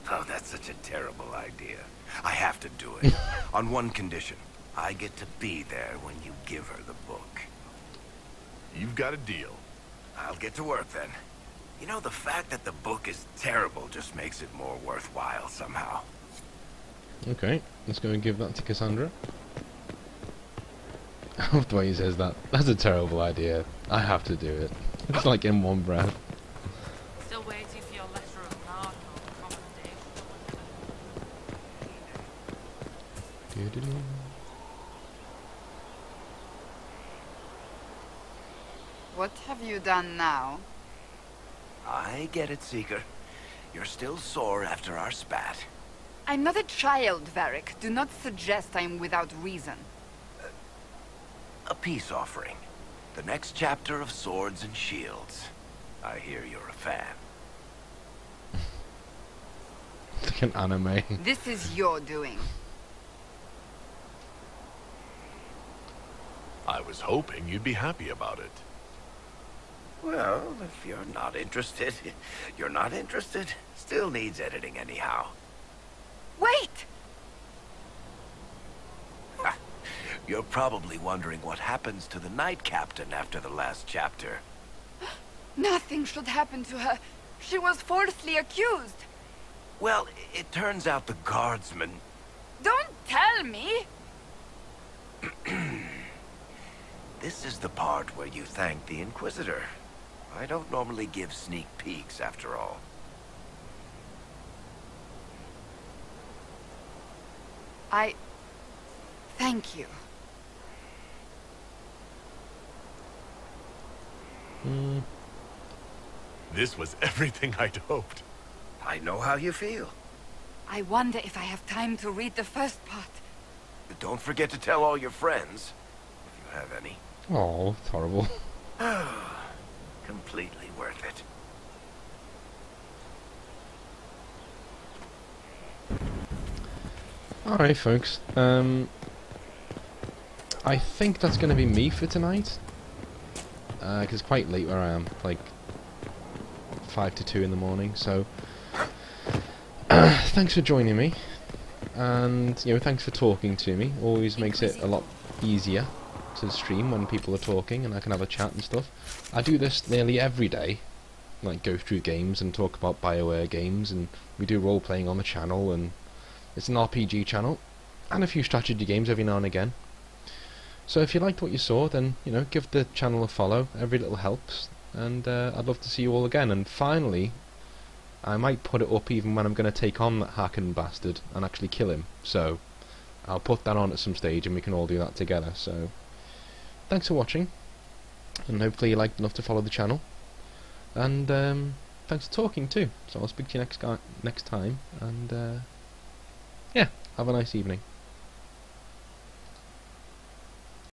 Oh, that's such a terrible idea. I have to do it. On one condition. I get to be there when you give her the book. You've got a deal. I'll get to work then. You know, the fact that the book is terrible just makes it more worthwhile somehow. Okay, let's go and give that to Cassandra. I love the way he says that. That's a terrible idea. I have to do it. It's like in one breath. Still waiting for your letter of marque or commendation. What have you done now? I get it, Seeker. You're still sore after our spat. I'm not a child, Varric. Do not suggest I'm without reason. A peace offering. The next chapter of Swords and Shields. I hear you're a fan. It's like an anime. This is your doing. I was hoping you'd be happy about it. Well, if you're not interested, you're not interested. Still needs editing anyhow. Wait! You're probably wondering what happens to the Knight Captain after the last chapter. Nothing should happen to her. She was falsely accused. Well, it turns out the guardsman... Don't tell me! This is the part where you thank the Inquisitor. I don't normally give sneak peeks, after all. Thank you. This was everything I'd hoped. I know how you feel. I wonder if I have time to read the first part. But don't forget to tell all your friends, if you have any. Oh, it's horrible. Completely worth it. Alright, folks. I think that's going to be me for tonight. Because it's quite late where I am. Like 5 to 2 in the morning. So, thanks for joining me. and you know, thanks for talking to me. Always makes it a lot easier to stream when people are talking and I can have a chat and stuff. I do this nearly every day, like go through games and talk about BioWare games, and we do role playing on the channel, and it's an RPG channel and a few strategy games every now and again. So if you liked what you saw, then you know, give the channel a follow. Every little helps, and I'd love to see you all again. And finally, I might put it up even when I'm going to take on that Hakan bastard and actually kill him. So I'll put that on at some stage and we can all do that together. So thanks for watching, and hopefully you liked enough to follow the channel. And thanks for talking too. So I'll speak to you next time, and yeah, have a nice evening.